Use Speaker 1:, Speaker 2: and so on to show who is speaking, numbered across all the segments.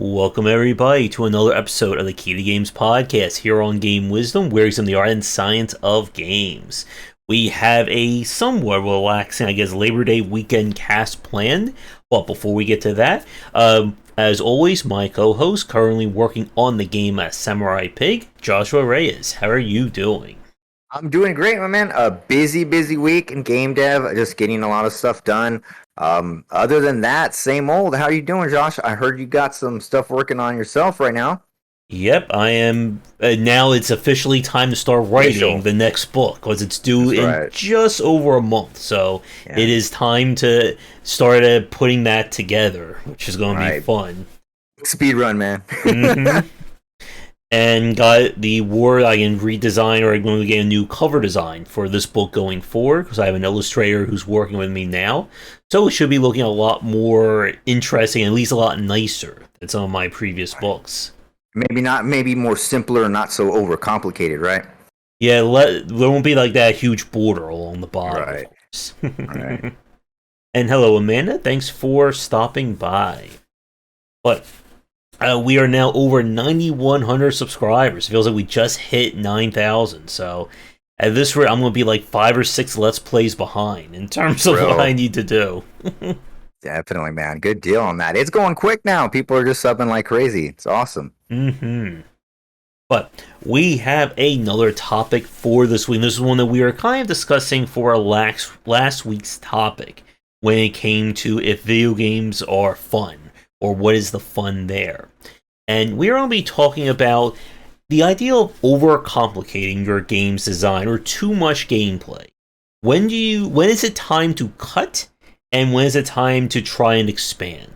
Speaker 1: Welcome everybody to another episode of the Key to Games podcast here on Game Wisdom, where it's in the art and science of games. We have a somewhat relaxing, Labor Day weekend cast planned. But before we get to that, as always, my co-host currently working on the game Samurai Pig, Joshua Reyes. How are you doing?
Speaker 2: I'm doing great, my man. A busy week in game dev, just getting a lot of stuff done. Other than that, same old. How are you doing, Josh? I heard you got some stuff working on yourself right now.
Speaker 1: Yep, I am. Now it's officially time to start writing the next book, because it's due in just over a month. So it is time to start putting that together, which is going to be fun.
Speaker 2: Speed run, man.
Speaker 1: Mm-hmm. And got the word I can redesign, or I'm going to get a new cover design for this book going forward, because I have an illustrator who's working with me now. So it should be looking a lot more interesting, at least a lot nicer than some of my previous books.
Speaker 2: Maybe more simpler, not so overcomplicated, right?
Speaker 1: Yeah, there won't be like that huge border along the bottom.
Speaker 2: Right. Right.
Speaker 1: And hello, Amanda. Thanks for stopping by. But we are now over 9,100 subscribers. It feels like we just hit 9,000. So at this rate, I'm going to be like 5 or 6 Let's Plays behind in terms of what I need to do.
Speaker 2: Definitely, man. Good deal on that. It's going quick now. People are just subbing like crazy. It's awesome.
Speaker 1: Mm-hmm. But we have another topic for this week. This is one that we were kind of discussing for our last week's topic when it came to if video games are fun, or what is the fun there. And we're going to be talking about the idea of overcomplicating your game's design or too much gameplay. When is it time to cut, and when is it time to try and expand?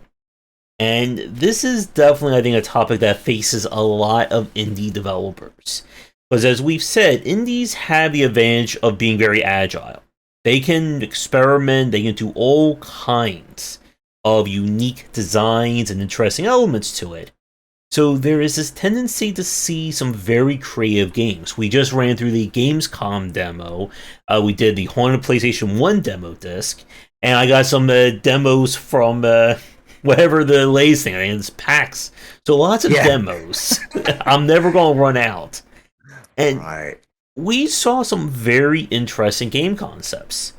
Speaker 1: And this is definitely, I think, a topic that faces a lot of indie developers. Because as we've said, indies have the advantage of being very agile. They can experiment, they can do all kinds of unique designs and interesting elements to it. So there is this tendency to see some very creative games. We just ran through the Gamescom demo. We did the Haunted PlayStation 1 demo disc. And I got some demos from whatever the latest thing. I think it's PAX. So lots of demos. I'm never going to run out. And we saw some very interesting game concepts.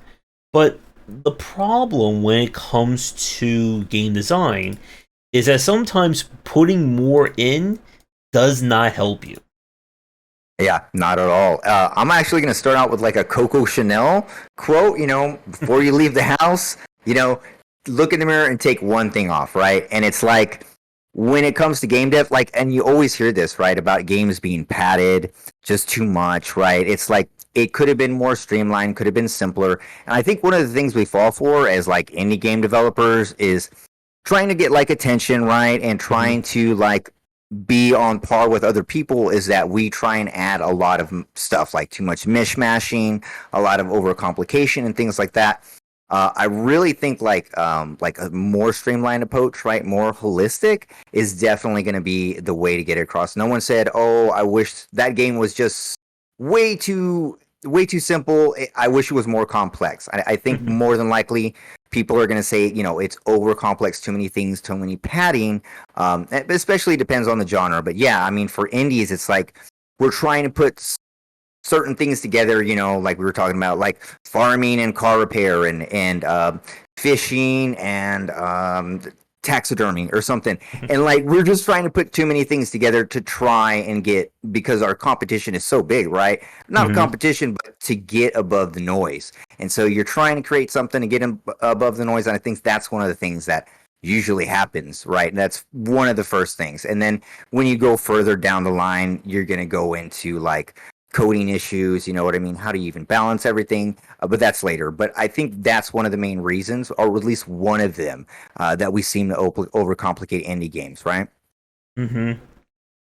Speaker 1: But the problem when it comes to game design is that sometimes putting more in does not help you.
Speaker 2: Yeah, not at all. I'm actually going to start out with like a Coco Chanel quote, before you leave the house, look in the mirror and take one thing off, right? And it's like, when it comes to game dev, and you always hear this, right, about games being padded just too much, right? It's like, it could have been more streamlined, could have been simpler. And I think one of the things we fall for as like indie game developers is trying to get like attention, right? And trying to like be on par with other people, is that we try and add a lot of stuff, like too much mishmashing, a lot of overcomplication and things like that. I really think like a more streamlined approach, right? More holistic is definitely going to be the way to get it across. No one said, "Oh, I wish that game was just way too simple. I wish it was more complex." I think more than likely people are going to say, it's over complex, too many things, too many padding. Especially depends on the genre. But yeah, I mean, for indies, it's like we're trying to put certain things together, like we were talking about, like farming and car repair and fishing and taxidermy or something. And like, we're just trying to put too many things together to try and get, because our competition is so big, right? Not competition, but to get above the noise. And so you're trying to create something to get above the noise. And I think that's one of the things that usually happens, right? And that's one of the first things. And then when you go further down the line, you're going to go into like coding issues, you know what I mean? How do you even balance everything? But that's later. But I think that's one of the main reasons, or at least one of them, that we seem to overcomplicate indie games, right?
Speaker 1: Mm-hmm.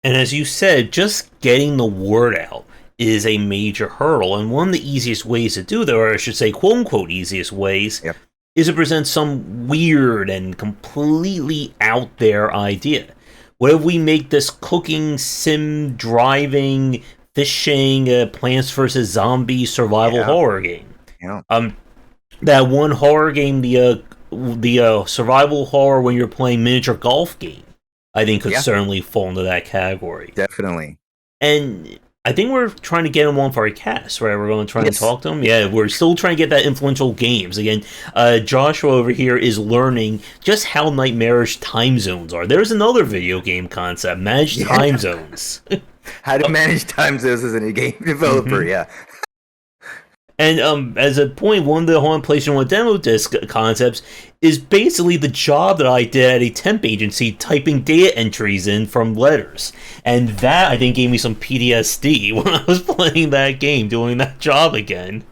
Speaker 1: And as you said, just getting the word out is a major hurdle. And one of the easiest ways to do that, or I should say, quote-unquote easiest ways, is to present some weird and completely out there idea. What if we make this cooking, sim, driving, fishing, Plants vs. Zombies survival horror game? That one horror game, the survival horror when you're playing miniature golf game. I think could
Speaker 2: Yeah,
Speaker 1: certainly fall into that category.
Speaker 2: definitely.
Speaker 1: And I think we're trying to get him on for our cast, right? We're going to try and
Speaker 2: Yes.
Speaker 1: talk to him. Yeah, we're still trying to get that influential games. Again, Joshua over here is learning just how nightmarish time zones are. There's another video game concept, managed
Speaker 2: Yeah.
Speaker 1: time zones.
Speaker 2: How to manage time zones as a game developer.
Speaker 1: Mhm.
Speaker 2: Yeah.
Speaker 1: And as a point, one of the Haunted PlayStation 1 demo disc concepts is basically the job that I did at a temp agency typing data entries in from letters. And that, I think, gave me some PTSD when I was playing that game, doing that job again.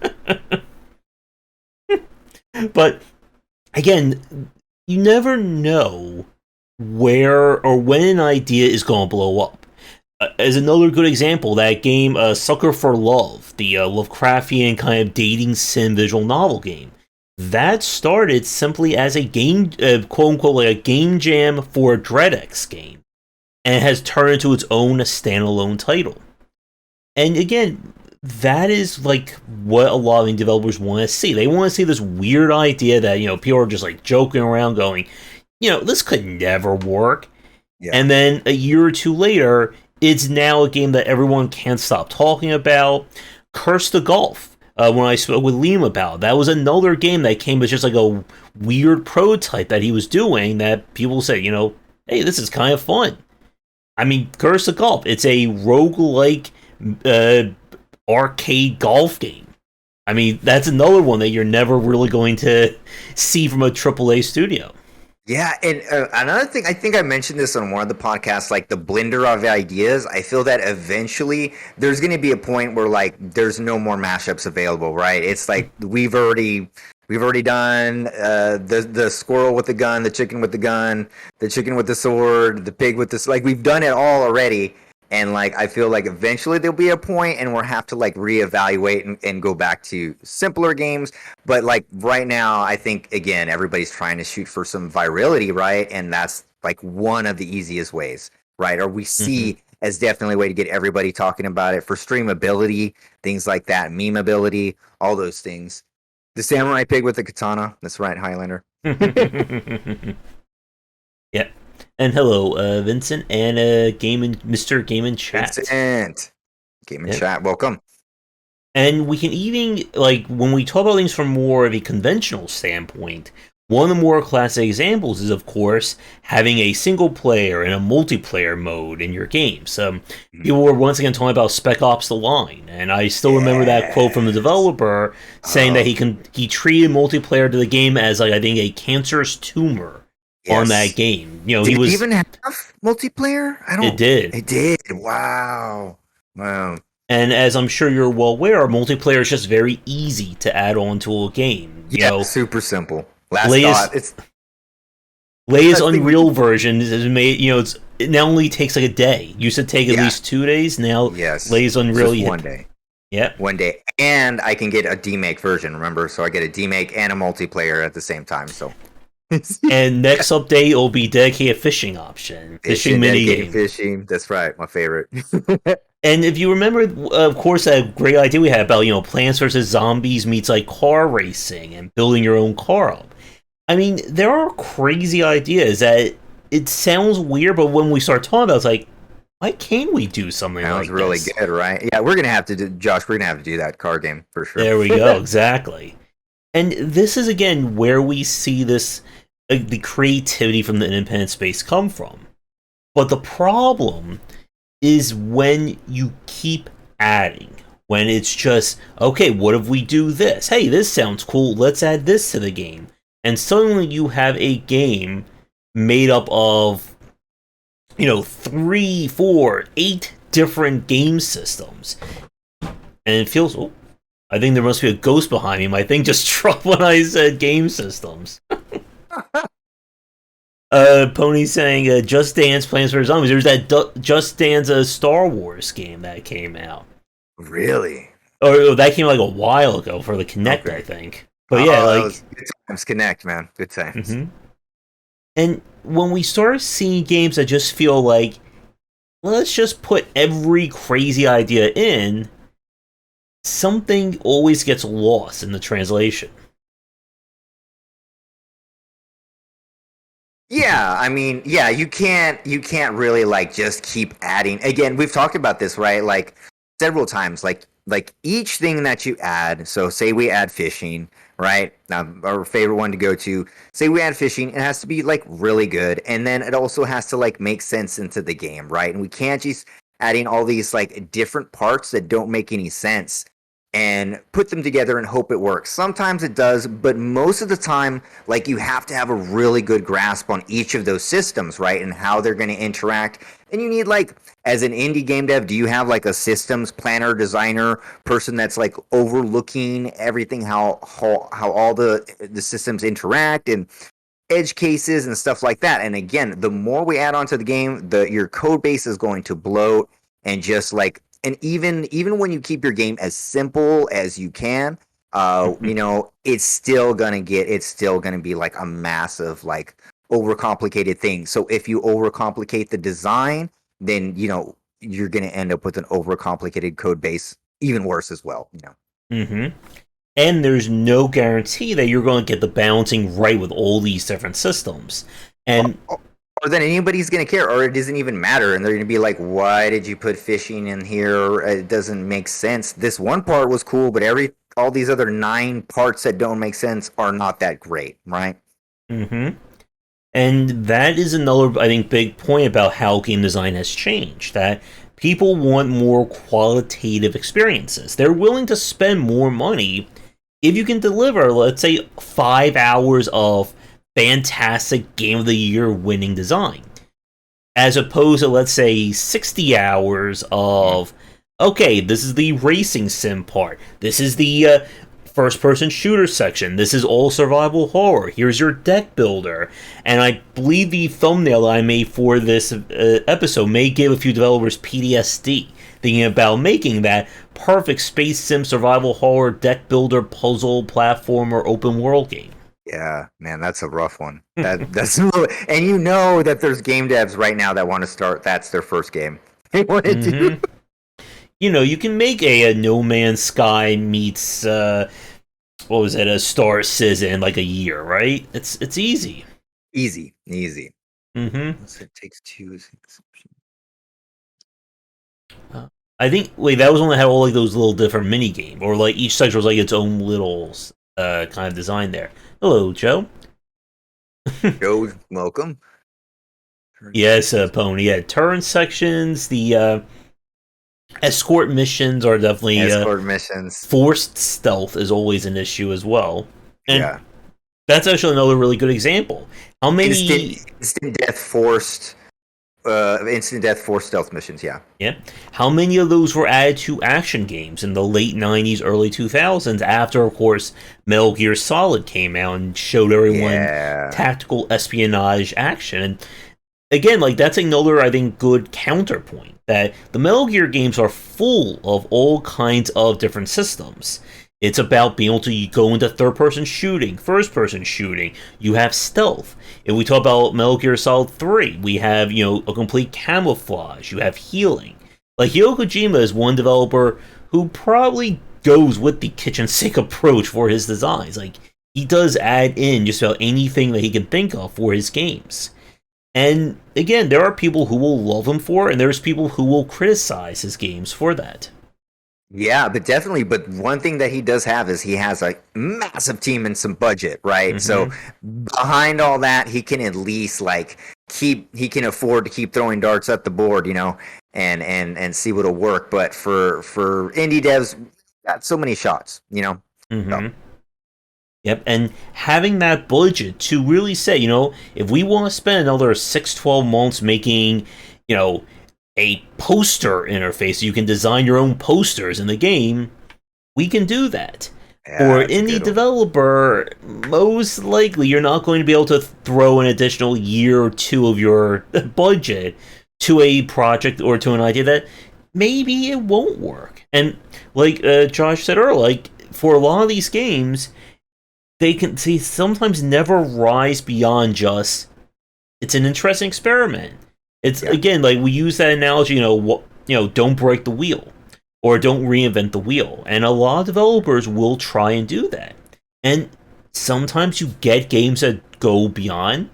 Speaker 1: But, again, you never know where or when an idea is going to blow up. As another good example, that game, Sucker for Love, the Lovecraftian kind of dating sim visual novel game, that started simply as a game, quote unquote, like a game jam for a DreadX game, and has turned into its own standalone title. And again, that is like what a lot of developers want to see. They want to see this weird idea that, people are just like joking around, going, this could never work.
Speaker 2: Yeah.
Speaker 1: And then a year or two later, it's now a game that everyone can't stop talking about. Curse the Golf, when I spoke with Liam about, that was another game that came as just like a weird prototype that he was doing that people said, hey, this is kind of fun. I mean, Curse the Golf, it's a roguelike arcade golf game. I mean, that's another one that you're never really going to see from a AAA studio.
Speaker 2: Yeah, and another thing, I think I mentioned this on one of the podcasts, like the blender of ideas. I feel that eventually there's going to be a point where like there's no more mashups available, right? It's like we've already done the squirrel with the gun, the chicken with the gun, the chicken with the sword, the pig with the like we've done it all already. And like I feel like eventually there'll be a point and we'll have to like reevaluate and go back to simpler games. But like right now, I think again everybody's trying to shoot for some virality, right? And that's like one of the easiest ways, right? Or we see as definitely a way to get everybody talking about it for streamability, things like that, memeability, all those things. The samurai pig with the katana. That's right, Highlander.
Speaker 1: Yeah. And hello, Vincent and Mr. Game in Chat.
Speaker 2: Vincent. Game in Chat, welcome.
Speaker 1: And we can even, like, when we talk about things from more of a conventional standpoint, one of the more classic examples is, of course, having a single player and a multiplayer mode in your games. People were once again talking about Spec Ops: The Line, and I still remember that quote from the developer saying that he treated multiplayer to the game as, like, I think a cancerous tumor. Yes. On that game,
Speaker 2: did
Speaker 1: he was
Speaker 2: it even have multiplayer?
Speaker 1: It did.
Speaker 2: It did. Wow.
Speaker 1: And as I'm sure you're well aware, multiplayer is just very easy to add on to a game.
Speaker 2: Super simple. Leia's
Speaker 1: Unreal version is made. It now only takes like a day. Used to take at least 2 days. Now, Leia's Unreal,
Speaker 2: just one day.
Speaker 1: Yeah,
Speaker 2: one day, and I can get a demake version. Remember, so I get a demake and a multiplayer at the same time. So.
Speaker 1: And next update will be dedicated fishing option, fishing mini game.
Speaker 2: Fishing, that's right, my favorite.
Speaker 1: And if you remember, of course, that great idea we had about Plants vs Zombies meets like car racing and building your own car up. I mean, there are crazy ideas that it sounds weird, but when we start talking about it, it's like, why can't we do something like this?
Speaker 2: Sounds really good, right? Yeah, we're gonna have to do, Josh. We're gonna have to do that car game for sure.
Speaker 1: There we go, exactly. And this is again where we see this. The creativity from the independent space come from. But the problem is when you keep adding. When it's just, okay, what if we do this? Hey, this sounds cool, let's add this to the game. And suddenly you have a game made up of, 3, 4, 8 different game systems. And it feels, I think there must be a ghost behind me. My thing just dropped when I said game systems. Pony saying Just Dance Plants vs Zombies. There's that Just Dance Star Wars game that came out.
Speaker 2: Really?
Speaker 1: Or that came like a while ago for the Kinect, I think. But yeah, like
Speaker 2: good times. Kinect, man, good times.
Speaker 1: Mm-hmm. And when we start seeing games that just feel like, let's just put every crazy idea in, something always gets lost in the translation.
Speaker 2: Yeah, I mean, yeah, you can't really like just keep adding. Again, we've talked about this, right? Like several times. Like each thing that you add. So say we add fishing, right? Now our favorite one to go to. Say we add fishing, it has to be like really good, and then it also has to like make sense into the game, right? And we can't just adding all these like different parts that don't make any sense and put them together and hope it works. Sometimes it does, but most of the time, like you have to have a really good grasp on each of those systems, right? And how they're going to interact. And you need like, as an indie game dev, do you have like a systems planner, designer, person that's like overlooking everything, how all the systems interact and edge cases and stuff like that? And again, the more we add on to the game, the your code base is going to bloat and just like, and even when you keep your game as simple as you can, it's still gonna be like a massive like overcomplicated thing. So if you overcomplicate the design, then you're gonna end up with an overcomplicated code base, even worse as well.
Speaker 1: Hmm. And there's no guarantee that you're going to get the balancing right with all these different systems. And
Speaker 2: Or then anybody's gonna care, or it doesn't even matter, and they're gonna be like, "Why did you put fishing in here? It doesn't make sense. This one part was cool, but all these other 9 parts that don't make sense are not that great, right?"
Speaker 1: hmm and that is another, I think, big point about how game design has changed. That people want more qualitative experiences. They're willing to spend more money if you can deliver, let's say, 5 hours of fantastic game of the year winning design, as opposed to, let's say, 60 hours of, okay, this is the racing sim part, this is the first person shooter section, this is all survival horror, here's your deck builder. And I believe the thumbnail I made for this episode may give a few developers PTSD, thinking about making that perfect space sim survival horror deck builder puzzle platformer open world game.
Speaker 2: Yeah, man, that's a rough one. That's and you know that there's game devs right now that want to start. That's their first game they want to do.
Speaker 1: You can make a No Man's Sky meets what was it, a Star Citizen in like a year, right? It's easy.
Speaker 2: Easy.
Speaker 1: Mm-hmm.
Speaker 2: So it takes two.
Speaker 1: I think wait, that was one that had all like those little different mini games, or like each section was like its own little kind of design there. Hello, Joe.
Speaker 2: Joe, welcome.
Speaker 1: Yes, Pony. Yeah, turn sections. The escort missions are definitely
Speaker 2: escort missions.
Speaker 1: Forced stealth is always an issue as well, and
Speaker 2: Yeah,
Speaker 1: that's actually another really good example. How many
Speaker 2: instant death forced stealth missions?
Speaker 1: Yeah. How many of those were added to action games in the late 90s, early 2000s after, of course, Metal Gear Solid came out and showed everyone tactical espionage action? And again, like that's another, I think, good counterpoint that the Metal Gear games are full of all kinds of different systems. It's about being able to go into third-person shooting, first-person shooting. You have stealth. If we talk about Metal Gear Solid 3, we have, a complete camouflage. You have healing. Like, Hideo Kojima is one developer who probably goes with the kitchen sink approach for his designs. Like, he does add in just about anything that he can think of for his games. And, again, there are people who will love him for it, and there's people who will criticize his games for that.
Speaker 2: Yeah, but definitely. But one thing that he does have is he has a massive team and some budget, right? So behind all that, he can at least like he can afford to keep throwing darts at the board, and see what'll work. But for indie devs, got so many shots, So.
Speaker 1: Yep, and having that budget to really say, if we want to spend another 6-12 months making, a poster interface so you can design your own posters in the game, we can do that. For indie developer, most likely you're not going to be able to throw an additional year or two of your budget to a project or to an idea that maybe it won't work. And like Josh said earlier, like for a lot of these games, they sometimes never rise beyond just it's an interesting experiment. It's again like we use that analogy, don't break the wheel or don't reinvent the wheel. And a lot of developers will try and do that. And sometimes you get games that go beyond,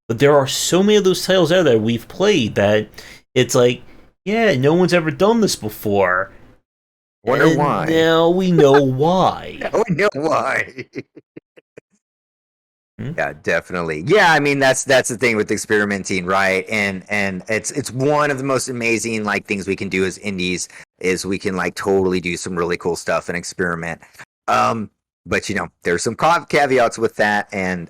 Speaker 1: But there are so many of those titles out there we've played that it's like, yeah, no one's ever done this before.
Speaker 2: Wonder
Speaker 1: And
Speaker 2: why.
Speaker 1: now we know why.
Speaker 2: Oh, no, why?
Speaker 1: Hmm?
Speaker 2: Yeah, definitely. Yeah, I mean that's the thing with experimenting, right? And it's one of the most amazing like things we can do as indies is we can like totally do some really cool stuff and experiment. Um, but you know, there's some caveats with that, and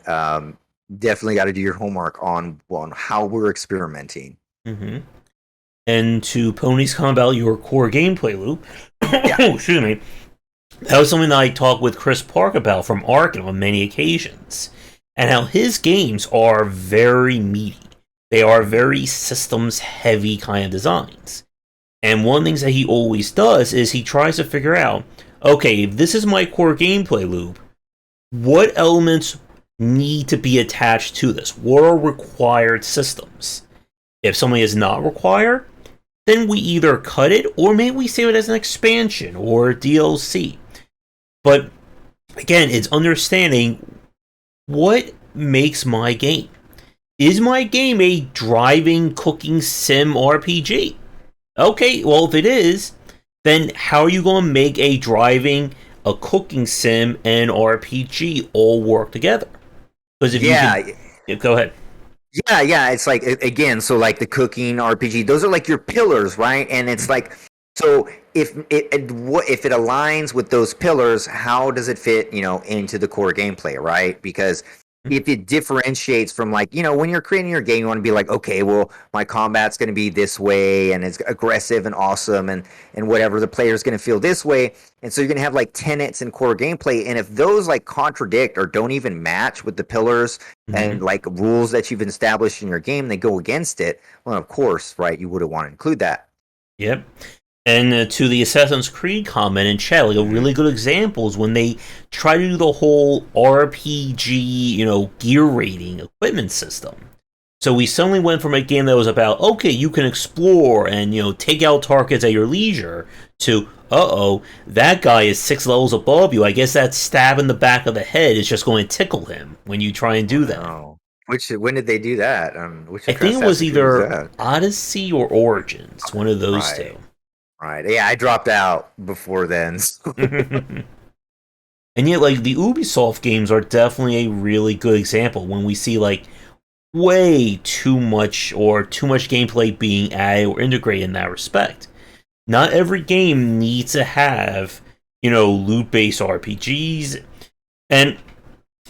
Speaker 2: definitely got to do your homework on how we're experimenting.
Speaker 1: Mm-hmm. And to Pony's comment about your core gameplay loop,
Speaker 2: Yeah.
Speaker 1: excuse me, that was something that I talked with Chris Park about from Arkin on many occasions, and how his games are very meaty. They are very systems heavy kind of designs. And one of the things that he always does is he tries to figure out, okay, if this is my core gameplay loop, what elements need to be attached to this? What are required systems? If something is not required, then we either cut it or maybe we save it as an expansion or DLC. But again, it's understanding what makes my game. Is my game a driving, cooking sim RPG? Okay, well, if it is, then how are you going to make a driving, a cooking sim, and RPG all work together? Because if you
Speaker 2: Yeah,
Speaker 1: can. Yeah, go ahead.
Speaker 2: yeah. It's like again, so like the cooking RPG, those are like your pillars, right? And it's like, so if it aligns with those pillars, how does it fit, you know, into the core gameplay, right? Because if it differentiates from like, you know, when you're creating your game, you want to be like, okay, well, my combat's going to be this way, and it's aggressive and awesome, and whatever, the player's going to feel this way, and so you're going to have like tenets in core gameplay, and if those like contradict or don't even match with the pillars
Speaker 1: Mm-hmm.
Speaker 2: and like rules that you've established in your game, they go against it. Well, of course, right, you wouldn't want to include that.
Speaker 1: Yep. And to the Assassin's Creed comment in chat, like a
Speaker 2: Mhm.
Speaker 1: really good example is when they try to do the whole RPG, gear rating equipment system. So we suddenly went from a game that was about, okay, you can explore and, take out targets at your leisure, to, uh-oh, that guy is 6 levels above you. I guess that stab in the back of the head is just going to tickle him when you try and do that.
Speaker 2: Oh, when did they do that? Which
Speaker 1: I think it was
Speaker 2: Assassin's Creed was
Speaker 1: either
Speaker 2: that?
Speaker 1: Odyssey or Origins, one of those two.
Speaker 2: Right, right. Yeah, I dropped out before then.
Speaker 1: And yet, like, the Ubisoft games are definitely a really good example when we see, like, way too much or too much gameplay being added or integrated in that respect. Not every game needs to have, loot-based RPGs. And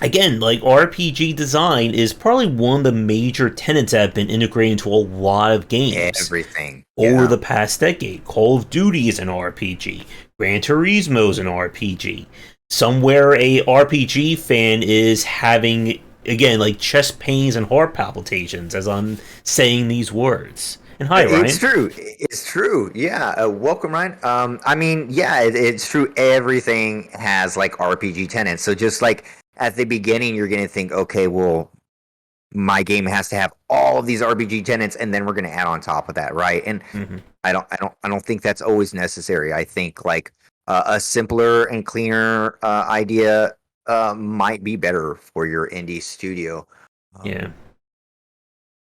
Speaker 1: again, like, RPG design is probably one of the major tenets that have been integrated into a lot of games
Speaker 2: Everything.
Speaker 1: over
Speaker 2: Yeah.
Speaker 1: the past decade. Call of Duty is an RPG. Gran Turismo is an RPG. Somewhere a RPG fan is having, again, like, chest pains and heart palpitations as I'm saying these words. And hi,
Speaker 2: It's
Speaker 1: Ryan.
Speaker 2: true. It's true. Yeah. Welcome, Ryan. I mean, yeah, it's true. Everything has like RPG tenants. So just like at the beginning, you're gonna think, okay, well, my game has to have all of these RPG tenants, and then we're gonna add on top of that, right? And
Speaker 1: Hmm.
Speaker 2: I don't think that's always necessary. I think like a simpler and cleaner idea might be better for your indie studio.
Speaker 1: Yeah.
Speaker 2: Um,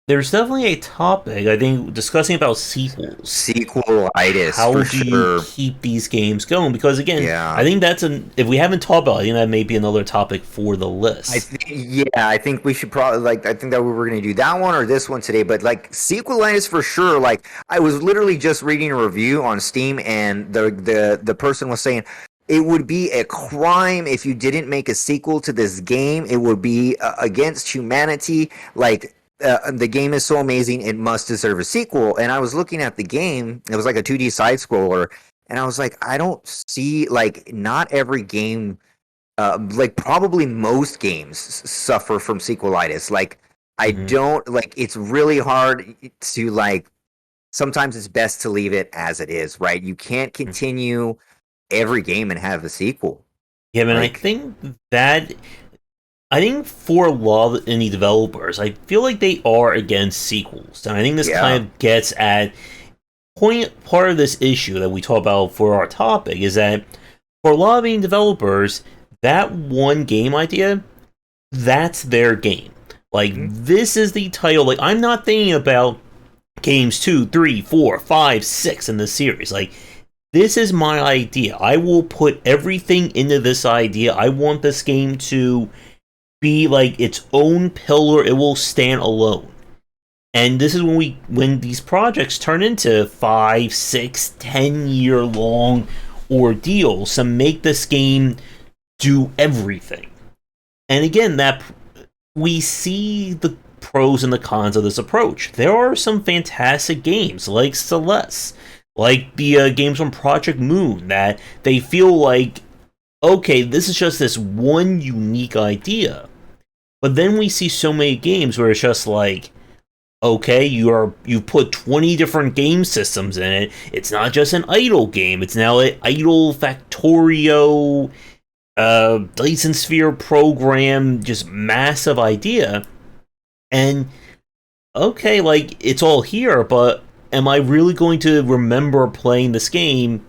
Speaker 1: There's definitely a topic, I think, discussing about sequels.
Speaker 2: Sequelitis
Speaker 1: How
Speaker 2: for
Speaker 1: do you
Speaker 2: sure.
Speaker 1: keep these games going? Because again, I
Speaker 2: Yeah.
Speaker 1: think if we haven't talked about it, I think that may be another topic for the list.
Speaker 2: Yeah, I think we should probably like. I think that we were going to do that one or this one today, but like sequelitis for sure. Like I was literally just reading a review on Steam, and the person was saying it would be a crime if you didn't make a sequel to this game. It would be against humanity. Like the game is so amazing, it must deserve a sequel. And I was looking at the game; it was like a 2D side scroller, and I was like, I don't see like not every game like probably most games suffer from sequelitis. Like I
Speaker 1: Hmm.
Speaker 2: don't like it's really hard to like sometimes it's best to leave it as it is, right? You can't continue every game and have a sequel.
Speaker 1: Yeah, man,
Speaker 2: Like
Speaker 1: I think for a lot of indie developers, I feel like they are against sequels. And I think this
Speaker 2: yeah.
Speaker 1: kind of gets at part of this issue that we talk about for our topic is that for a lot of indie developers, that one game idea, that's their game. Like,
Speaker 2: Mhm.
Speaker 1: this is the title. Like, I'm not thinking about games 2, 3, 4, 5, 6 in the series. Like, this is my idea. I will put everything into this idea. I want this game to be like its own pillar. It will stand alone. And this is when these projects turn into 5, 6, 10 year long ordeals to make this game do everything. And again, that we see the pros and the cons of this approach. There are some fantastic games like Celeste, like the games from Project Moon, that they feel like, okay, this is just this one unique idea. But then we see so many games where it's just like, okay, you put 20 different game systems in it. It's not just an idle game. It's now an idle Factorio Dyson Sphere program, just massive idea. And okay, like, it's all here, but am I really going to remember playing this game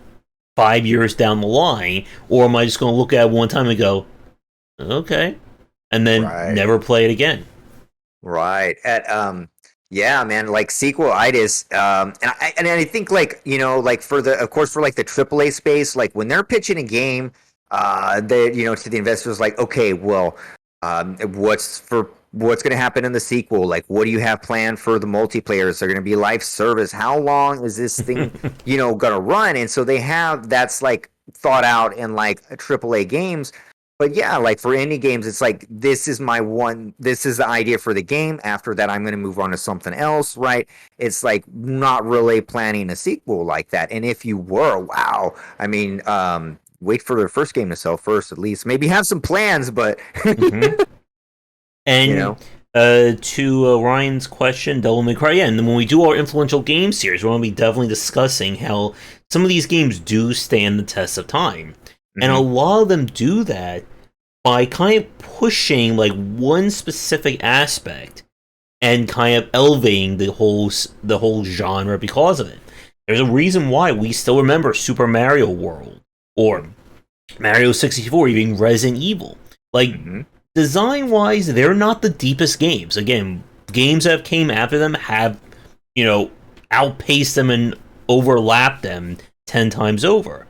Speaker 1: 5 years down the line, or am I just going to look at it one time and go, okay, and then
Speaker 2: Right.
Speaker 1: never play it again?
Speaker 2: Right. Yeah, man, like sequelitis. And I think, like, like for the, of course, for like the AAA space, like when they're pitching a game, they, to the investors, like, okay, well, what's going to happen in the sequel? Like, what do you have planned for the multiplayer? Is there going to be live service? How long is this thing, going to run? And so they have that's like thought out in like AAA games. But yeah, like for indie games, it's like this is the idea for the game. After that, I'm going to move on to something else, right? It's like not really planning a sequel like that. And if you were, wow, I mean, wait for their first game to sell first, at least. Maybe have some plans, but
Speaker 1: Mm-hmm.
Speaker 2: you
Speaker 1: And
Speaker 2: know,
Speaker 1: to Ryan's question, Devil May Cry, yeah, and then when we do our influential game series, we're going to be definitely discussing how some of these games do stand the test of time. And a
Speaker 2: mhm,
Speaker 1: lot of them do that by kind of pushing like one specific aspect and kind of elevating the whole genre because of it. There's a reason why we still remember Super Mario World or Mario 64, even Resident Evil. Like,
Speaker 2: mhm,
Speaker 1: design wise, they're not the deepest games. Again, games that came after them have, you know, outpaced them and overlapped them 10 times over.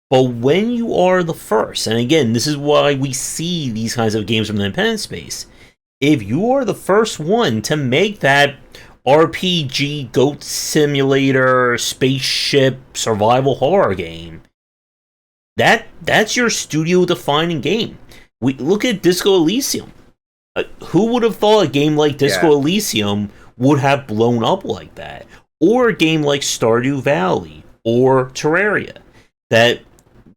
Speaker 1: But when you are the first, and again, this is why we see these kinds of games from the independent space, if you are the first one to make that RPG, goat simulator, spaceship, survival horror game, that's your studio defining game. We look at Disco Elysium. Who would have thought a game like Disco
Speaker 2: yeah,
Speaker 1: Elysium would have blown up like that? Or a game like Stardew Valley or Terraria. That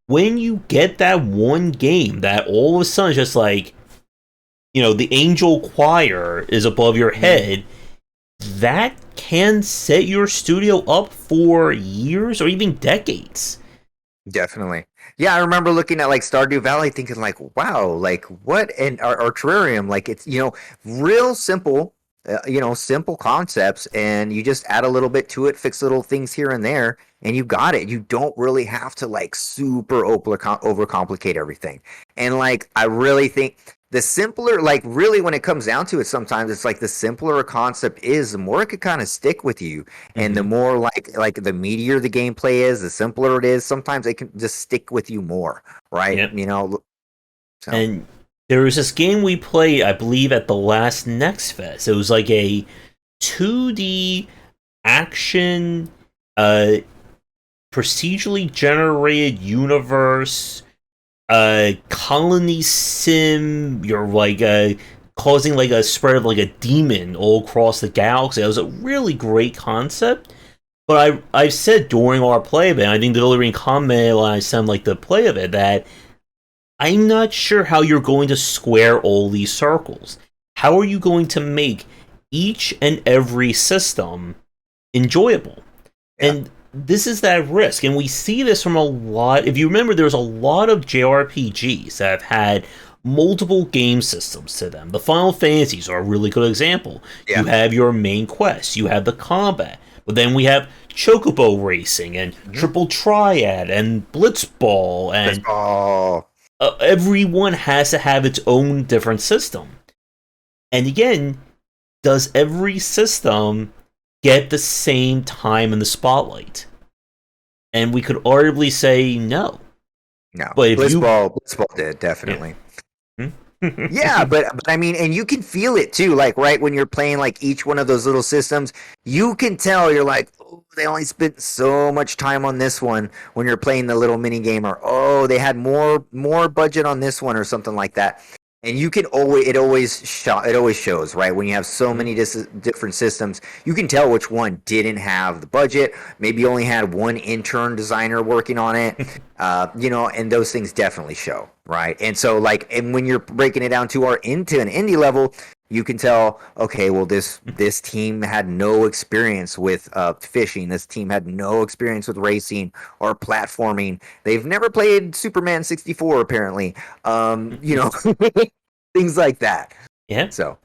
Speaker 1: when you get that one game that all of a sudden just like, the angel choir is above your
Speaker 2: mhm,
Speaker 1: head, that can set your studio up for years or even decades.
Speaker 2: definitely. Yeah, I remember looking at like Stardew Valley, thinking like, wow, like what? And our terrarium, like it's real simple. Simple concepts, and you just add a little bit to it, fix little things here and there, and you got it. You don't really have to like super overcomplicate everything. And like, I really think the simpler, like, really, when it comes down to it, sometimes it's like the simpler a concept is, the more it could kind of stick with you, and the
Speaker 1: Mm-hmm.
Speaker 2: more like the meatier the gameplay is, the simpler it is. Sometimes it can just stick with you more, right?
Speaker 1: Yep.
Speaker 2: So.
Speaker 1: And there was this game we played, I believe, at the last Next Fest. It was like a 2D action, uh, procedurally generated universe, colony sim. You're like causing like a spread of like a demon all across the galaxy. It was a really great concept. But I've said during our play of it, I think the Delirium commented when I sent like the play of it, that I'm not sure how you're going to square all these circles. How are you going to make each and every system enjoyable?
Speaker 2: Yeah.
Speaker 1: And this is that risk. And we see this from a lot. If you remember, there's a lot of JRPGs that have had multiple game systems to them. The Final Fantasies are a really good example. You
Speaker 2: Yeah.
Speaker 1: have your main quest, you have the combat, but then we have Chocobo Racing and
Speaker 2: Mhm.
Speaker 1: Triple Triad and Blitzball,
Speaker 2: That's
Speaker 1: and
Speaker 2: all.
Speaker 1: everyone has to have its own different system. And again, does every system get the same time in the spotlight? And we could arguably say no.
Speaker 2: No,
Speaker 1: But if you,
Speaker 2: Blitzball did
Speaker 1: yeah.
Speaker 2: definitely. Yeah, but I mean, and you can feel it too. Like right when you're playing like each one of those little systems, you can tell you're like, oh, they only spent so much time on this one when you're playing the little mini game, or oh, they had more budget on this one or something like that. And you can always it always shows right when you have so many different systems. You can tell which one didn't have the budget. Maybe only had one intern designer working on it. And those things definitely show, right? And so, like, and when you're breaking it down into an indie level, you can tell, okay, well, this team had no experience with fishing. This team had no experience with racing or platforming. They've never played Superman 64, apparently. Things like that.
Speaker 1: Yeah.
Speaker 2: So.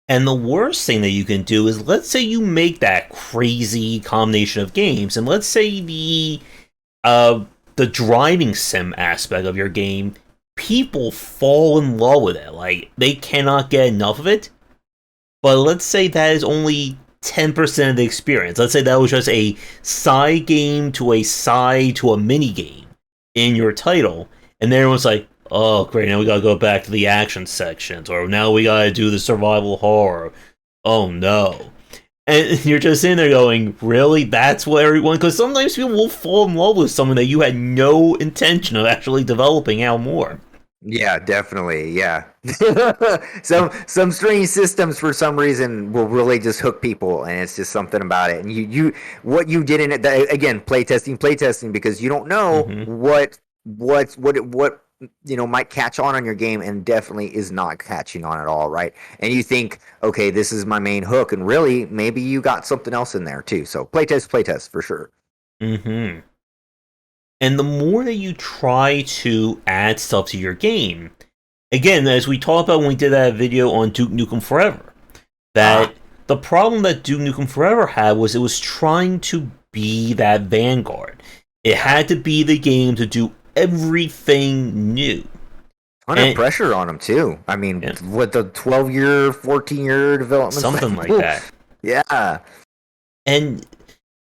Speaker 1: And the worst thing that you can do is, let's say you make that crazy combination of games, and let's say the driving sim aspect of your game, people fall in love with it. Like, they cannot get enough of it. But let's say that is only 10% of the experience. Let's say that was just a side game to a mini game in your title, and then everyone's like, oh great, now we gotta go back to the action sections, or now we gotta do the survival horror. Oh no. And you're just in there going, really? That's what everyone... Because sometimes people will fall in love with something that you had no intention of actually developing out more.
Speaker 2: Yeah, definitely. Yeah. some strange systems for some reason will really just hook people, and it's just something about it. And you what you did in it, again, playtesting, because you don't know what might catch on your game, and definitely is not catching on at all, right? And you think, okay, this is my main hook, and really maybe you got something else in there too. So playtest for sure.
Speaker 1: And the more that you try to add stuff to your game, again, as we talked about when we did that video on Duke Nukem Forever, that the problem that Duke Nukem Forever had was it was trying to be that Vanguard. It had to be the game to do everything new.
Speaker 2: Ton of pressure on them too. I mean, with the 12-year, 14-year development,
Speaker 1: something like that.
Speaker 2: Yeah.
Speaker 1: And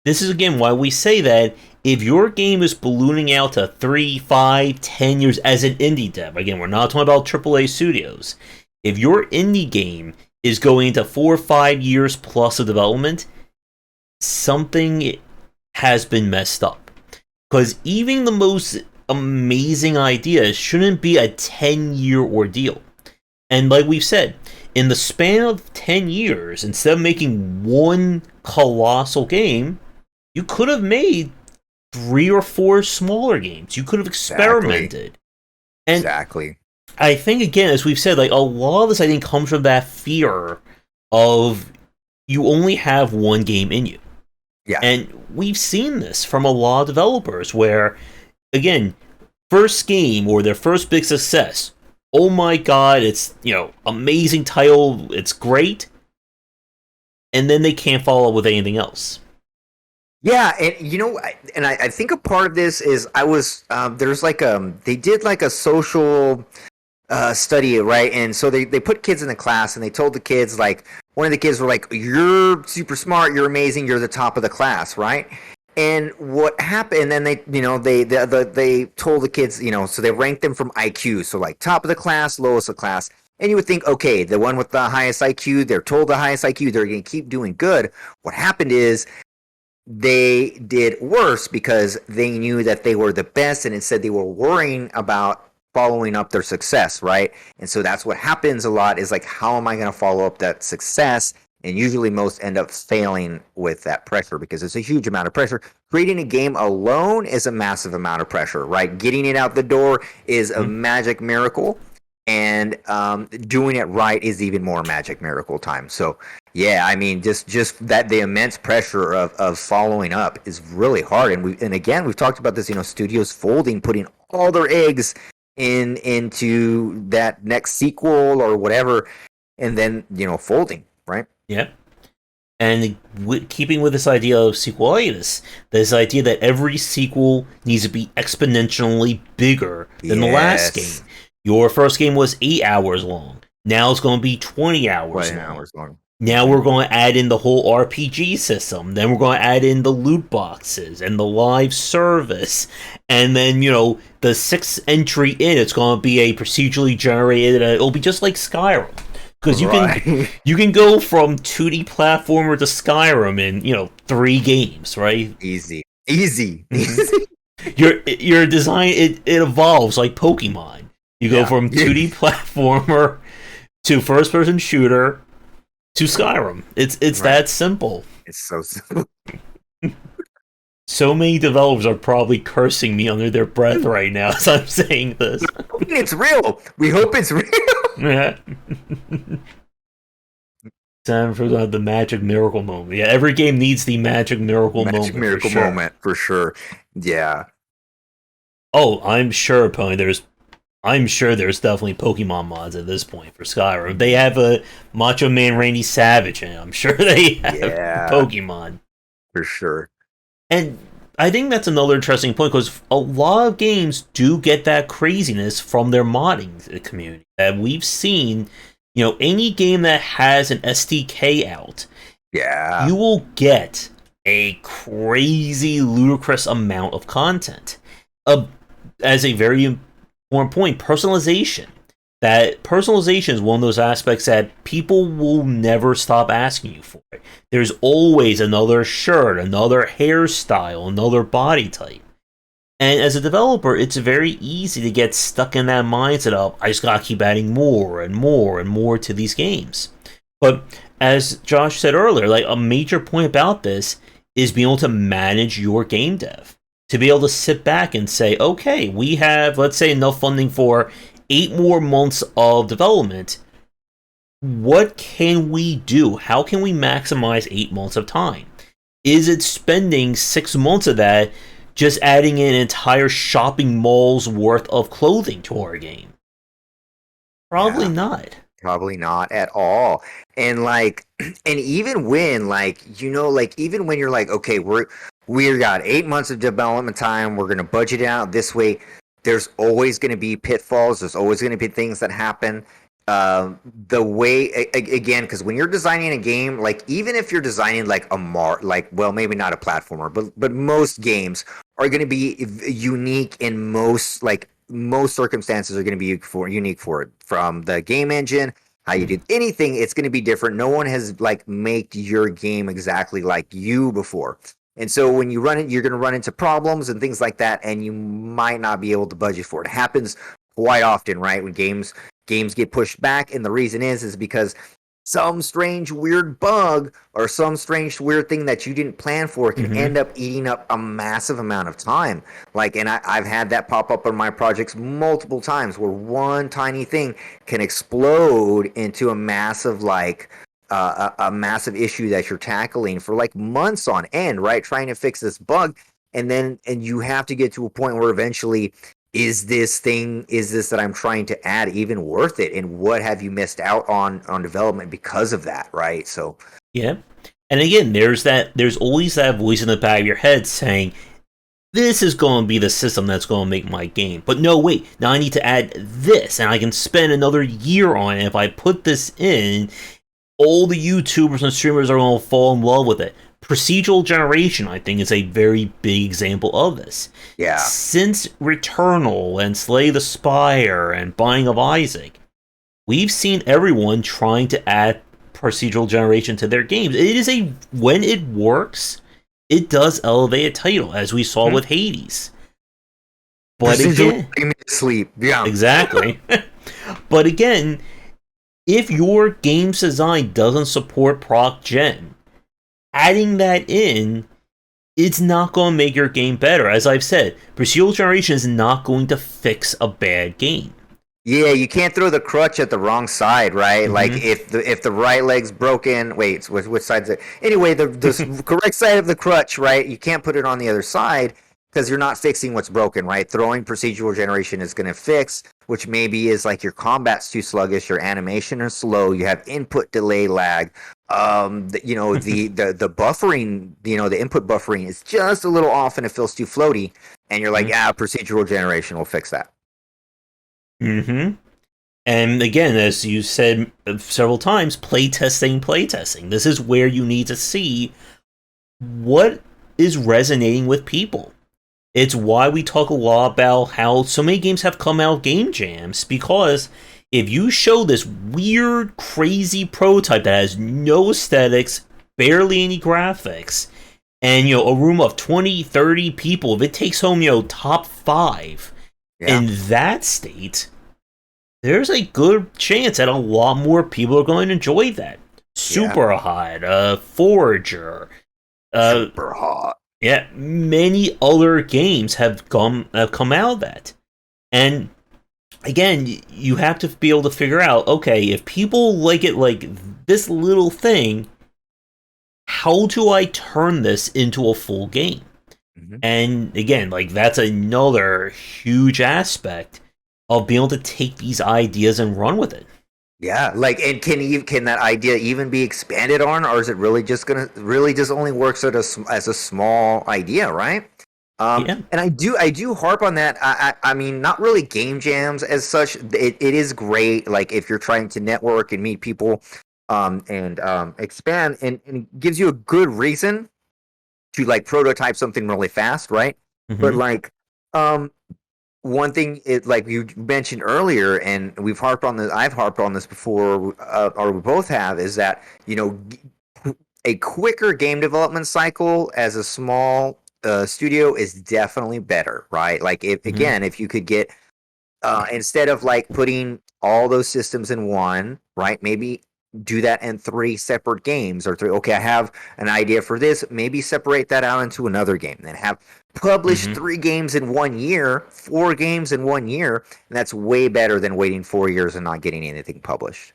Speaker 1: this is again why we say that if your game is ballooning out to 3, 5, 10 years as an indie dev, again, we're not talking about AAA studios. If your indie game is going into 4 or 5 years plus of development, something has been messed up. Because even the most amazing ideas shouldn't be a 10-year ordeal. And like we've said, in the span of 10 years, instead of making one colossal game, you could have made 3 or 4 smaller games. You could have experimented.
Speaker 2: Exactly.
Speaker 1: I think, again, as we've said, like, a lot of this, I think, comes from that fear of you only have one game in you.
Speaker 2: Yeah.
Speaker 1: And we've seen this from a lot of developers where, again, first game or their first big success, oh my god, it's, amazing title, it's great, and then they can't follow up with anything else.
Speaker 2: Yeah, and I think a part of this is there's like they did like a social study, right? And so they put kids in the class, and they told the kids, like, one of the kids were like, you're super smart, you're amazing, you're the top of the class, right? And what happened, and then they told the kids, so they ranked them from IQ, so like top of the class, lowest of class. And you would think, okay, the one with the highest IQ, they're told the highest IQ, they're going to keep doing good. What happened is they did worse because they knew that they were the best, and instead they were worrying about following up their success, right? And so that's what happens a lot, is like, how am I going to follow up that success? And usually most end up failing with that pressure because it's a huge amount of pressure. Creating a game alone is a massive amount of pressure, right? Getting it out the door is a magic miracle, and doing it right is even more magic miracle time. So yeah, I mean, just that the immense pressure of following up is really hard. And again, we've talked about this, studios folding, putting all their eggs into that next sequel or whatever, and then folding, right?
Speaker 1: Yeah. And keeping with this idea of sequelitis, this idea that every sequel needs to be exponentially bigger than the last game. Your first game was 8 hours long. Now it's going to be 20 hours
Speaker 2: 20
Speaker 1: long.
Speaker 2: hours long.
Speaker 1: Now we're going to add in the whole RPG system. Then we're going to add in the loot boxes and the live service. And then, the sixth entry in, it's going to be a procedurally generated. It'll be just like Skyrim. Because you can go from 2D platformer to Skyrim in, 3 games, right?
Speaker 2: Easy.
Speaker 1: Your design, it evolves like Pokemon. You go from 2D platformer to first person shooter to Skyrim. It's right. That simple.
Speaker 2: It's so simple.
Speaker 1: So many developers are probably cursing me under their breath right now as I'm saying this.
Speaker 2: It's real. We hope it's real.
Speaker 1: Yeah. Time for the magic miracle moment. Yeah, every game needs the magic miracle moment.
Speaker 2: Magic miracle moment for sure. Yeah.
Speaker 1: Oh, I'm sure, Pony. There's definitely Pokemon mods at this point for Skyrim. They have a Macho Man Randy Savage, and I'm sure they have Pokemon.
Speaker 2: For sure.
Speaker 1: And I think that's another interesting point, because a lot of games do get that craziness from their modding community. And we've seen, any game that has an SDK out, you will get a crazy, ludicrous amount of content. As a very important point, personalization. That personalization is one of those aspects that people will never stop asking you for. There's always another shirt, another hairstyle, another body type. And as a developer, it's very easy to get stuck in that mindset of, I just gotta keep adding more and more and more to these games. But as Josh said earlier, like, a major point about this is being able to manage your game dev. To be able to sit back and say, okay, we have, let's say, enough funding for 8 more months of development. What can we do? How can we maximize 8 months of time? Is it spending 6 months of that just adding in an entire shopping mall's worth of clothing to our game? Probably not.
Speaker 2: Probably not at all. And even when, even when you're like, okay, we got 8 months of development time, we're going to budget it out this way, there's always going to be pitfalls. There's always going to be things that happen. The way, again, because when you're designing a game, even if you're designing maybe not a platformer, but most games are going to be unique in most circumstances are going to be unique for it. From the game engine, how you did anything, it's going to be different. No one has made your game exactly like you before. And so when you run it, you're going to run into problems and things like that, and you might not be able to budget for it. It happens quite often, right? When games get pushed back, and the reason is because some strange weird bug or some strange weird thing that you didn't plan for can end up eating up a massive amount of time. And I've had that pop up on my projects multiple times, where one tiny thing can explode into a massive a massive issue that you're tackling for months on end, right? Trying to fix this bug, and you have to get to a point where eventually, is this that I'm trying to add even worth it? And what have you missed out on development because of that, right? So
Speaker 1: yeah. And again, there's always that voice in the back of your head saying, this is going to be the system that's going to make my game. But no, wait, now I need to add this, and I can spend another year on it. If I put this in, all the YouTubers and streamers are going to fall in love with it. Procedural generation, I think, is a very big example of this.
Speaker 2: Yeah.
Speaker 1: Since Returnal and Slay the Spire and Binding of Isaac, we've seen everyone trying to add procedural generation to their games. When it works, it does elevate a title, as we saw with Hades. But again,
Speaker 2: sleep. Yeah.
Speaker 1: Exactly. But again, if your game's design doesn't support proc gen, adding that in, it's not going to make your game better. As I've said, procedural generation is not going to fix a bad game.
Speaker 2: Yeah, you can't throw the crutch at the wrong side, right? If the right leg's broken, wait, which side's it? Anyway, the correct side of the crutch, right? You can't put it on the other side, because you're not fixing what's broken, right? Throwing procedural generation is going to fix, which maybe is your combat's too sluggish, your animation is slow, you have input delay lag, the buffering, the input buffering is just a little off and it feels too floaty, and you're procedural generation will fix that.
Speaker 1: And again, as you said several times, playtesting, playtesting. This is where you need to see what is resonating with people. It's why we talk a lot about how so many games have come out game jams, because if you show this weird, crazy prototype that has no aesthetics, barely any graphics, and a room of 20, 30 people, if it takes home, top 5
Speaker 2: Yeah.
Speaker 1: in that state, there's a good chance that a lot more people are going to enjoy that. Super Hot, Forager,
Speaker 2: Super hot.
Speaker 1: yeah, many other games have come out of that. And again, you have to be able to figure out, okay, if people like it like this little thing, how do I turn this into a full game?
Speaker 2: Mm-hmm.
Speaker 1: And again, like that's another huge aspect of being able to take these ideas and run with it.
Speaker 2: Yeah, like, and can that idea even be expanded on, or is it really just only works as a small idea, right?
Speaker 1: Yeah.
Speaker 2: And I do harp on that. I mean, not really game jams as such. It is great, like if you're trying to network and meet people, and expand, and it gives you a good reason to like prototype something really fast, right? But
Speaker 1: Mm-hmm.
Speaker 2: like, um, one thing it like you mentioned earlier, and I've harped on this before, or we both have, is that a quicker game development cycle as a small studio is definitely better, right? Like if
Speaker 1: Mm-hmm.
Speaker 2: again, if you could get instead of like putting all those systems in one, right? Maybe do that in three separate games or three. Okay, I have an idea for this. Maybe separate that out into another game. Then have published
Speaker 1: Mm-hmm.
Speaker 2: 3 games in 1 year, 4 games in 1 year, and that's way better than waiting 4 years and not getting anything published.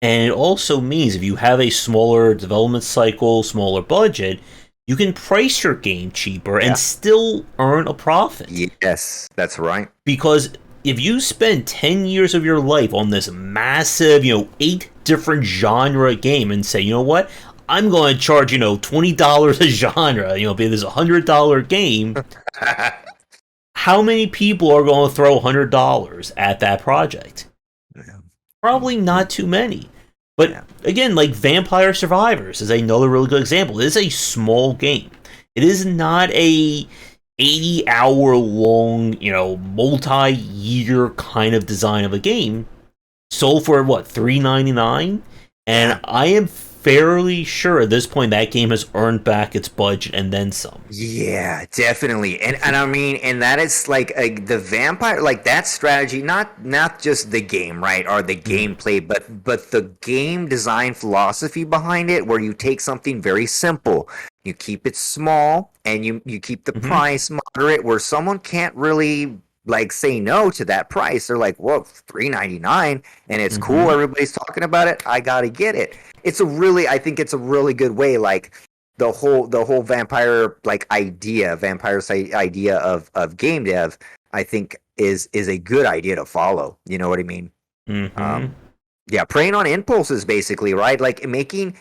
Speaker 1: And it also means if you have a smaller development cycle, smaller budget, you can price your game cheaper and
Speaker 2: Yeah.
Speaker 1: still earn a profit.
Speaker 2: Yes, that's right.
Speaker 1: Because if you spend 10 years of your life on this massive, 8 different genre game and say, you know what, I'm going to charge, $20 a genre, be this $100 game, how many people are going to throw $100 at that project?
Speaker 2: Yeah.
Speaker 1: Probably not too many. But
Speaker 2: Yeah.
Speaker 1: again, like Vampire Survivors is another really good example. It is a small game. It is not a 80-hour long, multi-year kind of design of a game. Sold for what, $3.99? And I am fairly sure at this point that game has earned back its budget and then some.
Speaker 2: Yeah, definitely. And I mean, and that is like the vampire, like that strategy, not just the game, right, or the
Speaker 1: Mm-hmm.
Speaker 2: gameplay, but the game design philosophy behind it, where you take something very simple, you keep it small, and you keep the
Speaker 1: Mm-hmm.
Speaker 2: price moderate, where someone can't really like say no to that price. They're like, "Whoa, $3.99, and it's cool.
Speaker 1: Mm-hmm.
Speaker 2: Everybody's talking about it. I gotta get it." I think it's a really good way, like the whole idea of game dev, I think is a good idea to follow. You know what I mean?
Speaker 1: Mm-hmm.
Speaker 2: Um, yeah, preying on impulses basically, right? Like making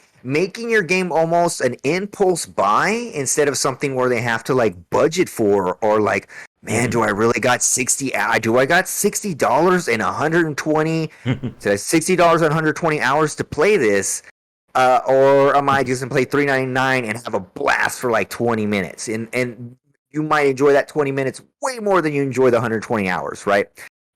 Speaker 2: your game almost an impulse buy instead of something where they have to like budget for, or like, man,
Speaker 1: Mm-hmm.
Speaker 2: do I really got 60 do I got $60 and 120 $60 and 120 hours to play this? Or am I just gonna play $3.99 and have a blast for like 20 minutes? And you might enjoy that 20 minutes way more than you enjoy the 120 hours, right?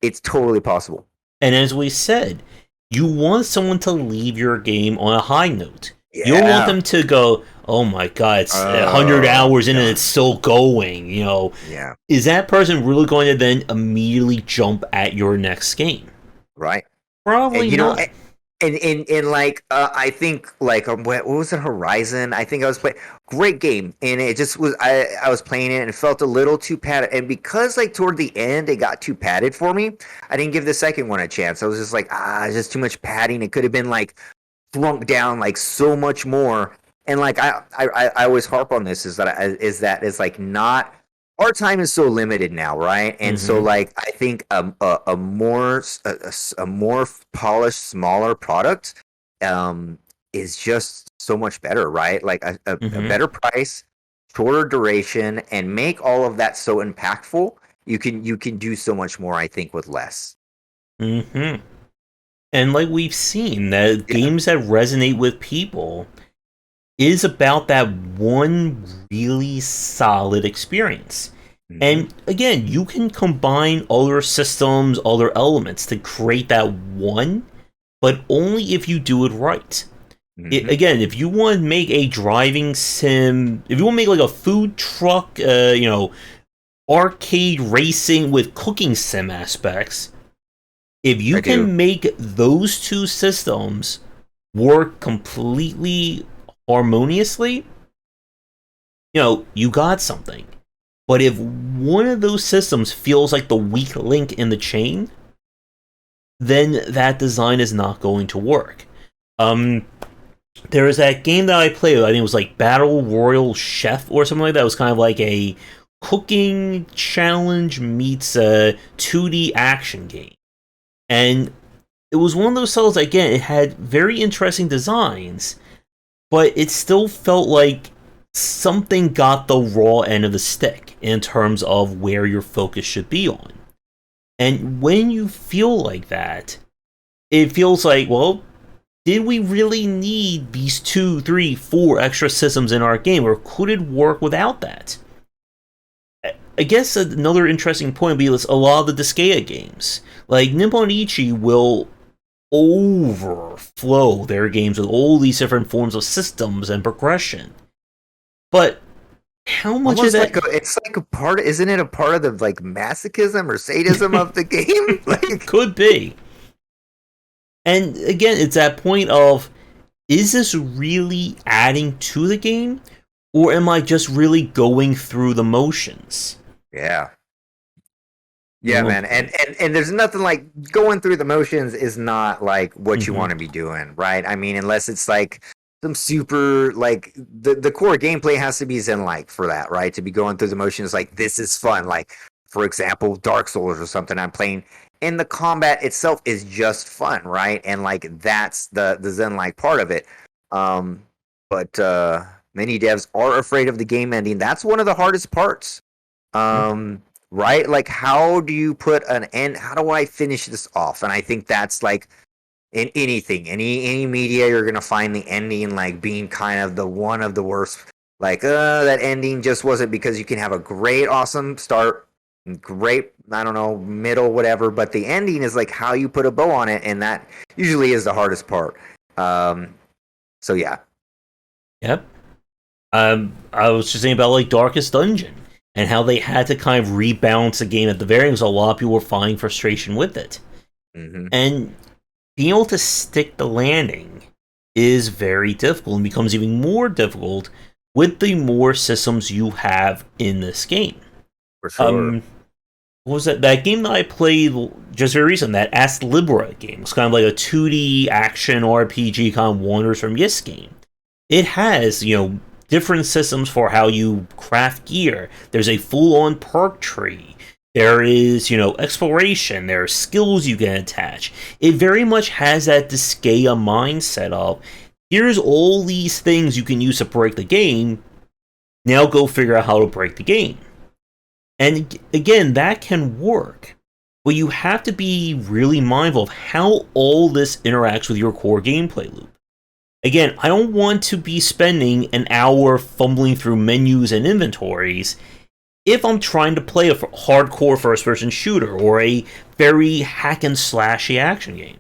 Speaker 2: It's totally possible.
Speaker 1: And as we said, you want someone to leave your game on a high note. You don't want
Speaker 2: Yeah.
Speaker 1: them to go, oh my god, it's 100
Speaker 2: Oh,
Speaker 1: hours in and
Speaker 2: God.
Speaker 1: it's still going.
Speaker 2: Yeah.
Speaker 1: Is that person really going to then immediately jump at your next game?
Speaker 2: Right. And
Speaker 1: Probably not.
Speaker 2: and like I think like what was it, Horizon? I think I was playing, great game, and it just was I was playing it and it felt a little too padded, and because like toward the end it got too padded for me, I didn't give the second one a chance. I was just like, it's just too much padding. It could have been like shrunk down like so much more. And like I always harp on this, is that it's like not, our time is so limited now, right? And so
Speaker 1: Mm-hmm.
Speaker 2: like I think a more polished, smaller product is just so much better, right? Like a
Speaker 1: Mm-hmm.
Speaker 2: better price, shorter duration, and make all of that so impactful. You can do so much more, I think, with less.
Speaker 1: Mm-hmm. And like we've seen, that
Speaker 2: Yeah.
Speaker 1: games that resonate with people is about that one really solid experience.
Speaker 2: Hmm.
Speaker 1: And again, you can combine other systems, other elements to create that one, but only if you do it right.
Speaker 2: Hmm.
Speaker 1: Again, if you want to make a driving sim, if you want to make like a food truck, arcade racing with cooking sim aspects, if you
Speaker 2: I do.
Speaker 1: can make those two systems work completely harmoniously, you got something. But if one of those systems feels like the weak link in the chain, then that design is not going to work. Um, there was that game that I played. I think it was like Battle Royal Chef or something like that. It was kind of like a cooking challenge meets a 2D action game, and it was one of those titles. Again, it had very interesting designs, but it still felt like something got the raw end of the stick in terms of where your focus should be on. And when you feel like that, it feels like, well, did we really need these two, three, four extra systems in our game, or could it work without that? I guess another interesting point would be a lot of the Disgaea games. Like, Nippon Ichi will overflow their games with all these different forms of systems and progression. But how much of
Speaker 2: Almost
Speaker 1: that
Speaker 2: like it's like a part. Isn't it a part of the like masochism or sadism of the game? Like,
Speaker 1: could be? And again, it's that point of, is this really adding to the game, or am I just really going through the motions?
Speaker 2: yeah. Yeah,
Speaker 1: Oh
Speaker 2: man.
Speaker 1: boy.
Speaker 2: And there's nothing like going through the motions is not like what you
Speaker 1: Mm-hmm.
Speaker 2: want to be doing, right? I mean, unless it's like some super like the core gameplay has to be zen like for that, right? To be going through the motions like this is fun. Like for example, Dark Souls or something I'm playing and the combat itself is just fun, right? And like that's the zen like part of it. Um but many devs are afraid of the game ending. That's one of the hardest parts. Um right? Like, how do you put an end? How do I finish this off? And I think that's like in anything, any media, you're gonna find the ending like being kind of the one of the worst. Like, that ending just wasn't because you can have a great, awesome start, great, I don't know, middle, whatever, but the ending is like how you put a bow on it, and that usually is the hardest part. Um, so yeah,
Speaker 1: Yep. I was just thinking about like Darkest Dungeon and how they had to kind of rebalance the game at the very end because a lot of people were finding frustration with it.
Speaker 2: hmm
Speaker 1: And being able to stick the landing is very difficult and becomes even more difficult with the more systems you have in this game.
Speaker 2: for sure.
Speaker 1: Um, what was that game that I played just very recent? That Ast Libra game. It's kind of like a 2D action RPG, kind of wanders from Yes game. It has, different systems for how you craft gear. There's a full-on perk tree. There is, exploration. There are skills you can attach. It very much has that Disgaea mindset of, here's all these things you can use to break the game. Now go figure out how to break the game. And again, that can work. But you have to be really mindful of how all this interacts with your core gameplay loop. Again, I don't want to be spending an hour fumbling through menus and inventories if I'm trying to play a hardcore first person shooter or a very hack and slashy action game.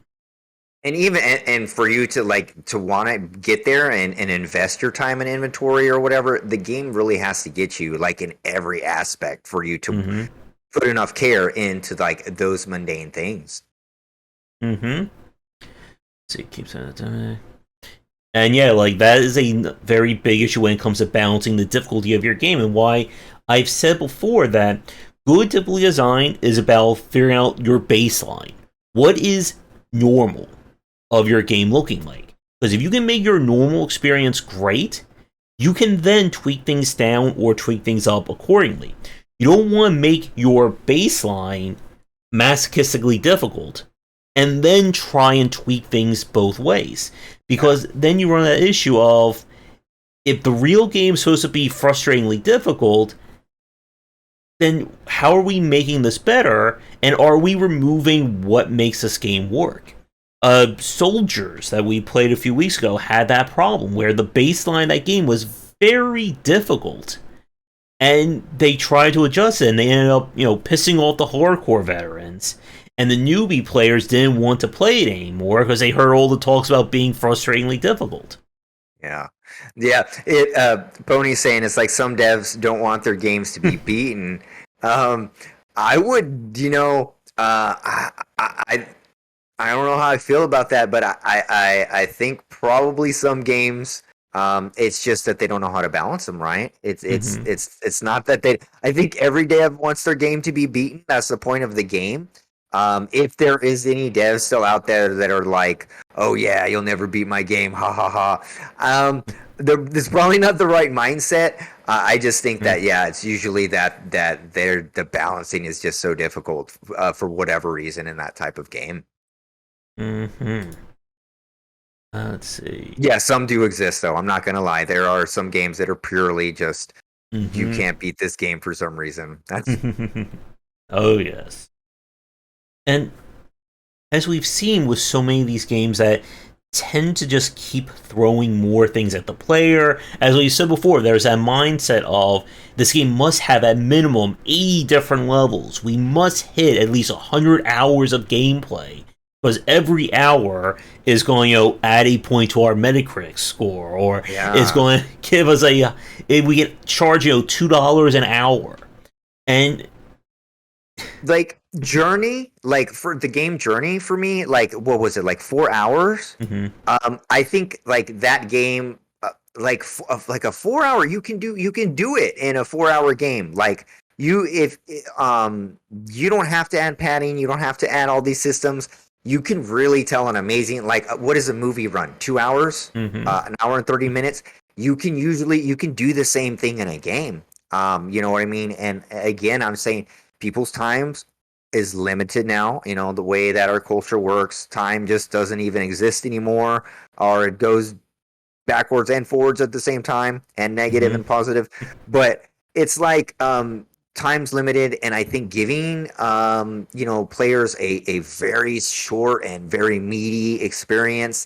Speaker 2: And even and for you to like to want to get there and invest your time in inventory or whatever, the game really has to get you like in every aspect for you to
Speaker 1: Mm-hmm.
Speaker 2: put enough care into like those mundane things.
Speaker 1: Mm-hmm. See, it keeps saying. And yeah, like that is a very big issue when it comes to balancing the difficulty of your game, and why I've said before that good difficulty design is about figuring out your baseline. What is normal of your game looking like? Because if you can make your normal experience great, you can then tweak things down or tweak things up accordingly. You don't want to make your baseline masochistically difficult and then try and tweak things both ways.
Speaker 2: Yeah.
Speaker 1: Because then you run that issue of, if the real game is supposed to be frustratingly difficult, then how are we making this better? And are we removing what makes this game work? Soldiers that we played a few weeks ago had that problem where the baseline of that game was very difficult, and they tried to adjust it, and they ended up, pissing off the hardcore veterans. And the newbie players didn't want to play it anymore because they heard all the talks about being frustratingly difficult.
Speaker 2: Yeah, yeah. Pony's saying it's like some devs don't want their games to be beaten. I would, I don't know how I feel about that, but I think probably some games, it's just that they don't know how to balance them, right?
Speaker 1: Mm-hmm.
Speaker 2: It's not that they. I think every dev wants their game to be beaten. That's the point of the game. If there is any devs still out there that are like, "Oh yeah, you'll never beat my game," ha ha ha. There's probably not the right mindset. I just think that yeah, it's usually that the balancing is just so difficult for whatever reason in that type of game.
Speaker 1: Mm-hmm. Let's see.
Speaker 2: Yeah, some do exist though. I'm not gonna lie. There are some games that are purely just you
Speaker 1: Mm-hmm.
Speaker 2: can't beat this game for some reason. That's
Speaker 1: Oh yes. And as we've seen with so many of these games that tend to just keep throwing more things at the player, as we said before, there's that mindset of this game must have at minimum 80 different levels. We must hit at least 100 hours of gameplay. Because every hour is going to add a point to our Metacritic score, or it's
Speaker 2: yeah.
Speaker 1: going to give us we get charge $2 an hour, and
Speaker 2: Like Journey, like for the game Journey for me, like what was it, like 4 hours?
Speaker 1: mhm,
Speaker 2: I think like that game, like a 4 hour, you can do it in a 4 hour game. Like you if you don't have to add padding, you don't have to add all these systems. You can really tell an amazing like what does a movie run? 2 hours,
Speaker 1: mhm,
Speaker 2: an hour and 30 minutes. You can do the same thing in a game. You know what I mean? And again, I'm saying people's times is limited now. You know, the way that our culture works, time just doesn't even exist anymore, or it goes backwards and forwards at the same time, and negative
Speaker 1: mhm,
Speaker 2: and positive. But it's like time's limited, and I think giving players a very short and very meaty experience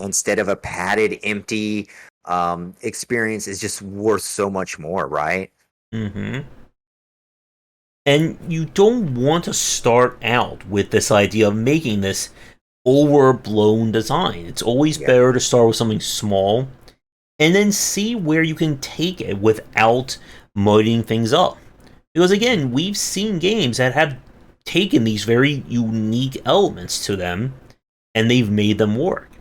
Speaker 2: instead of a padded, empty experience is just worth so much more, right?
Speaker 1: mhm. And you don't want to start out with this idea of making this overblown design. It's always
Speaker 2: Yeah.
Speaker 1: better to start with something small and then see where you can take it without muddying things up. Because again, we've seen games that have taken these very unique elements to them and they've made them work.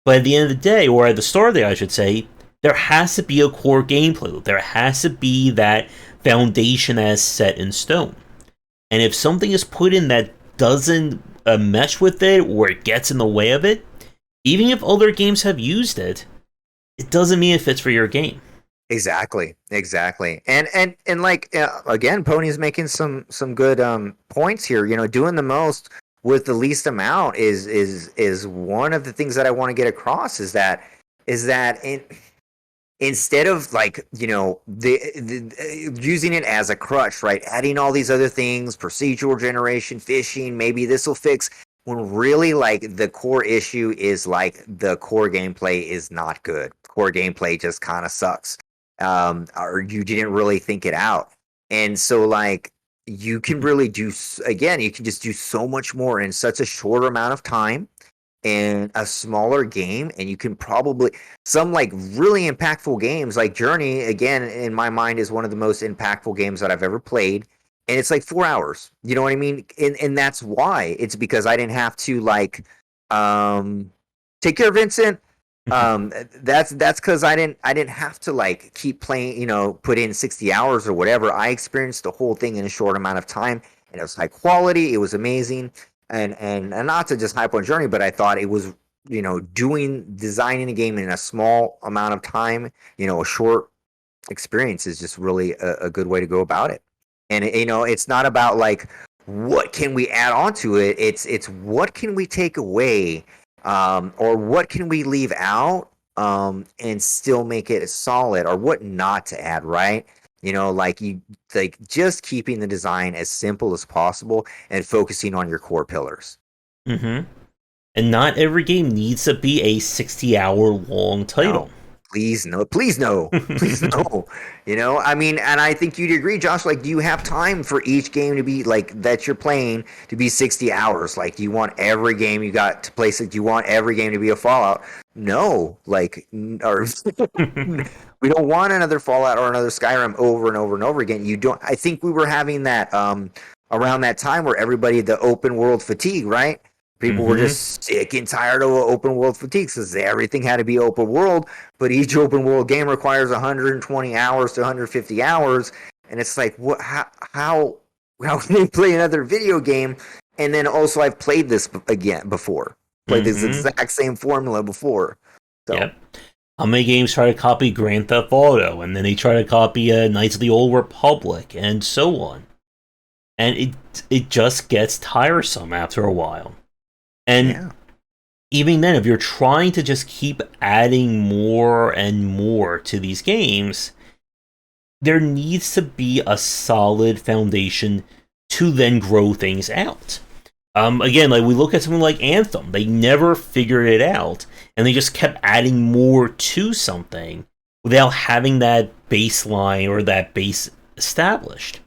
Speaker 1: But at the end of the day, or at the start of the day, I should say, there has to be a core gameplay loop. There has to be that foundation that is set in stone. And if something is put in that doesn't mesh with it or it gets in the way of it, even if other games have used it, it doesn't mean it fits for your game.
Speaker 2: Exactly. And like again, Pony's making some good points here. You know, doing the most with the least amount is one of the things that I want to get across is that instead of like the using it as a crutch, right, adding all these other things, procedural generation, fishing, maybe this will fix, when really like the core issue is like the core gameplay is not good, core gameplay just kind of sucks, or you didn't really think it out. And so like you can really again, you can just do so much more in such a shorter amount of time in a smaller game, and you can probably some like really impactful games like Journey, again, in my mind is one of the most impactful games that I've ever played, and it's like 4 hours, you know what I mean? And that's why, it's because I didn't have to like um take care of Vincent. That's because I didn't have to like keep playing, put in 60 hours or whatever. I experienced the whole thing in a short amount of time, and it was high quality, it was amazing. And not to just hype on Journey, but I thought it was, designing a game in a small amount of time, a short experience is just really a good way to go about it. And it's not about like what can we add onto it. It's what can we take away, or what can we leave out, and still make it solid, or what not to add, right? Like you like just keeping the design as simple as possible and focusing on your core pillars.
Speaker 1: Mm-hmm. And not every game needs to be a 60-hour long title.
Speaker 2: No. Please no, please no, please no. I mean, and I think you'd agree, Josh. Like, do you have time for each game to be like that you're playing to be 60 hours? Like, do you want every game you got to play? Do you want every game to be a Fallout? No, like, or we don't want another Fallout or another Skyrim over and over and over again. You don't. I think we were having that around that time where everybody the open world fatigue, right? People were just sick and tired of open world fatigue because everything had to be open world, but each open world game requires 120 hours to 150 hours, and it's like, what? How can they play another video game? And then also, I've played this again before, played this exact same formula before. So.
Speaker 1: Yep. How many games try to copy Grand Theft Auto, and then they try to copy Knights of the Old Republic, and so on, and it just gets tiresome after a while. And even then, if you're trying to just keep adding more and more to these games, there needs to be a solid foundation to then grow things out. Again, like we look at something like Anthem, they never figured it out, and they just kept adding more to something without having that baseline or that base established.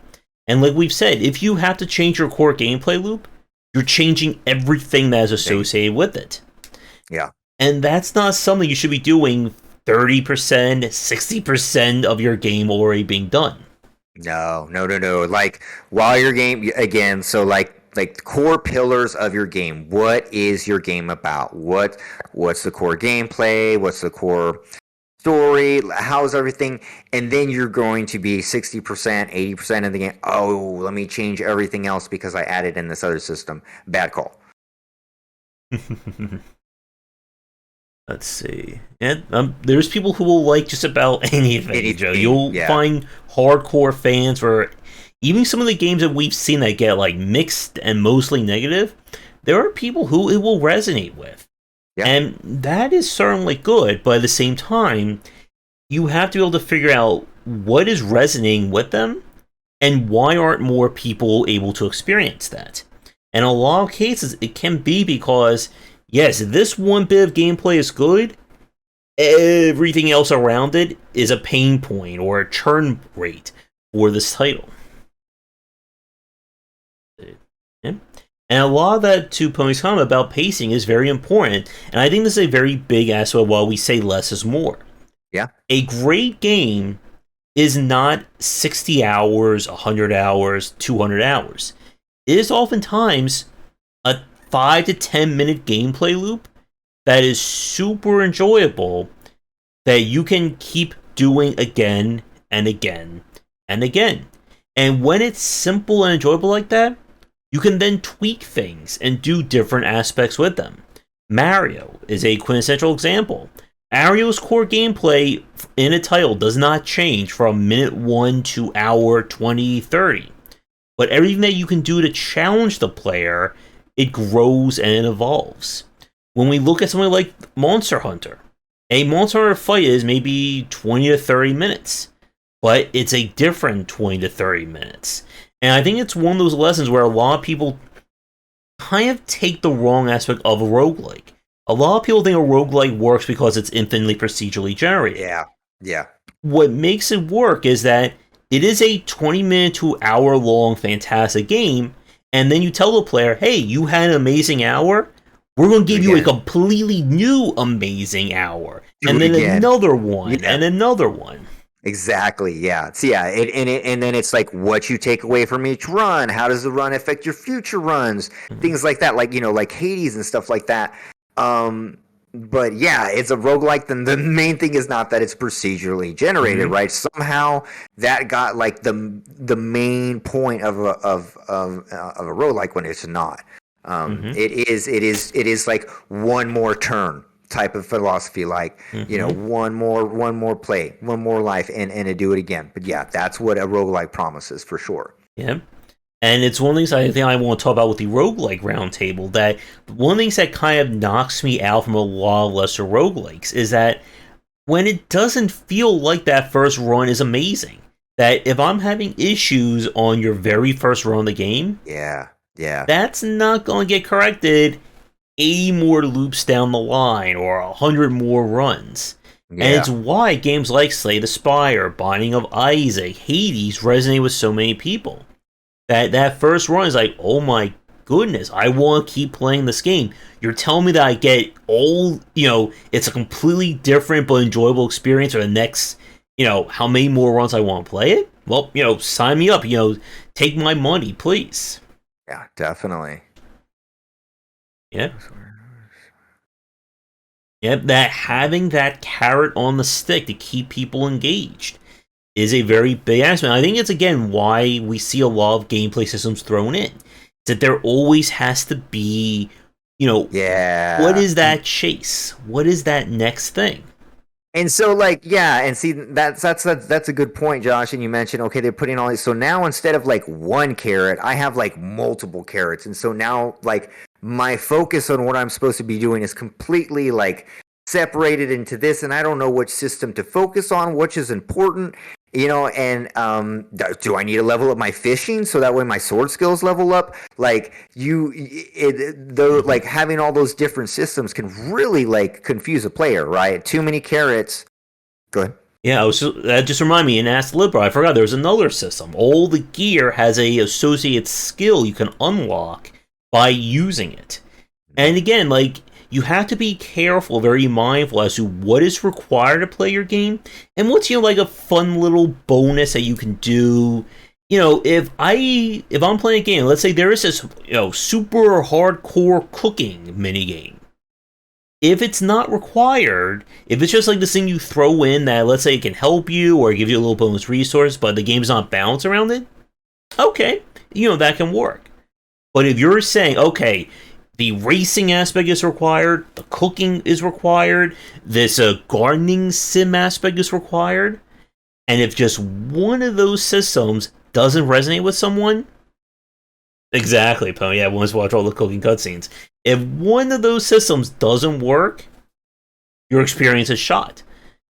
Speaker 1: And like we've said, if you have to change your core gameplay loop, you're changing everything that is associated with it.
Speaker 2: Yeah.
Speaker 1: And that's not something you should be doing 30%, 60% of your game already being done.
Speaker 2: No. Like, while your game, again, so like the core pillars of your game. What is your game about? What's the core gameplay? What's the core story? How's everything? And then you're going to be 60%, 80% of the game. Oh, let me change everything else because I added in this other system. Bad call.
Speaker 1: Let's see. And there's people who will like just about anything, Joe. You'll find hardcore fans for even some of the games that we've seen that get like mixed and mostly negative. There are people who it will resonate with. Yeah. And that is certainly good, but at the same time, you have to be able to figure out what is resonating with them and why aren't more people able to experience that. And in a lot of cases, it can be because, yes, this one bit of gameplay is good, everything else around it is a pain point or a churn rate for this title. Yeah. And a lot of that, to Pony's comment about pacing, is very important. And I think this is a very big aspect of why we say less is more.
Speaker 2: Yeah.
Speaker 1: A great game is not 60 hours, 100 hours, 200 hours. It is oftentimes a 5 to 10 minute gameplay loop that is super enjoyable that you can keep doing again and again and again. And when it's simple and enjoyable like that, you can then tweak things and do different aspects with them. Mario is a quintessential example. Mario's core gameplay in a title does not change from minute 1 to hour 20, 30. But everything that you can do to challenge the player, it grows and it evolves. When we look at something like Monster Hunter, a Monster Hunter fight is maybe 20 to 30 minutes. But it's a different 20 to 30 minutes. And I think it's one of those lessons where a lot of people kind of take the wrong aspect of a roguelike. A lot of people think a roguelike works because it's infinitely procedurally generated.
Speaker 2: Yeah.
Speaker 1: What makes it work is that it is a 20-minute to hour-long fantastic game, and then you tell the player, hey, you had an amazing hour, we're going to give you a completely new amazing hour. And then another one, and another one.
Speaker 2: Exactly. Yeah. So and then it's like what you take away from each run. How does the run affect your future runs? Things like that, like like Hades and stuff like that. But yeah, it's a roguelike. Then the main thing is not that it's procedurally generated, right? Somehow that got like the main point of a roguelike when it's not. It is like one more turn type of philosophy, like one more play, one more life, and to do it again. But yeah, that's what a roguelike promises for sure.
Speaker 1: Yeah. And it's one of the things I think I want to talk about with the roguelike roundtable, that one of the things that kind of knocks me out from a lot of lesser roguelikes is that when it doesn't feel like that first run is amazing, that if I'm having issues on your very first run of the game,
Speaker 2: yeah,
Speaker 1: that's not going to get corrected 80 more loops down the line or 100 more runs. And it's why games like Slay the Spire, Binding of Isaac, Hades resonate with so many people. That first run is like, oh my goodness, I want to keep playing this game. You're telling me that I get all, it's a completely different but enjoyable experience for the next, how many more runs I want to play it? Well, sign me up, take my money, please.
Speaker 2: Yeah, definitely.
Speaker 1: Yeah. Yep, that having that carrot on the stick to keep people engaged is a very big aspect. I think it's, again, why we see a lot of gameplay systems thrown in. That there always has to be, what is that chase? What is that next thing?
Speaker 2: And so, and see, that's a good point, Josh. And you mentioned, okay, they're putting all these. So now instead of one carrot, I have multiple carrots. And so now, my focus on what I'm supposed to be doing is completely separated into this, and I don't know which system to focus on, which is important. And do I need to level up my fishing so that way my sword skills level up? Having all those different systems can really confuse a player, right? Too many carrots. Go ahead.
Speaker 1: Yeah, that just reminded me, in Ask Libra, I forgot there's another system. All the gear has a associated skill you can unlock by using it. And again, you have to be careful, very mindful as to what is required to play your game, and what's a fun little bonus that you can do. If I'm playing a game, let's say there is this super hardcore cooking minigame. If it's not required, if it's just this thing you throw in that, let's say, it can help you or give you a little bonus resource, but the game's not balanced around it, okay, that can work. But if you're saying, okay, the racing aspect is required, the cooking is required, this gardening sim aspect is required, and if just one of those systems doesn't resonate with someone, exactly, Pony, yeah, once watch all the cooking cutscenes. If one of those systems doesn't work, your experience is shot.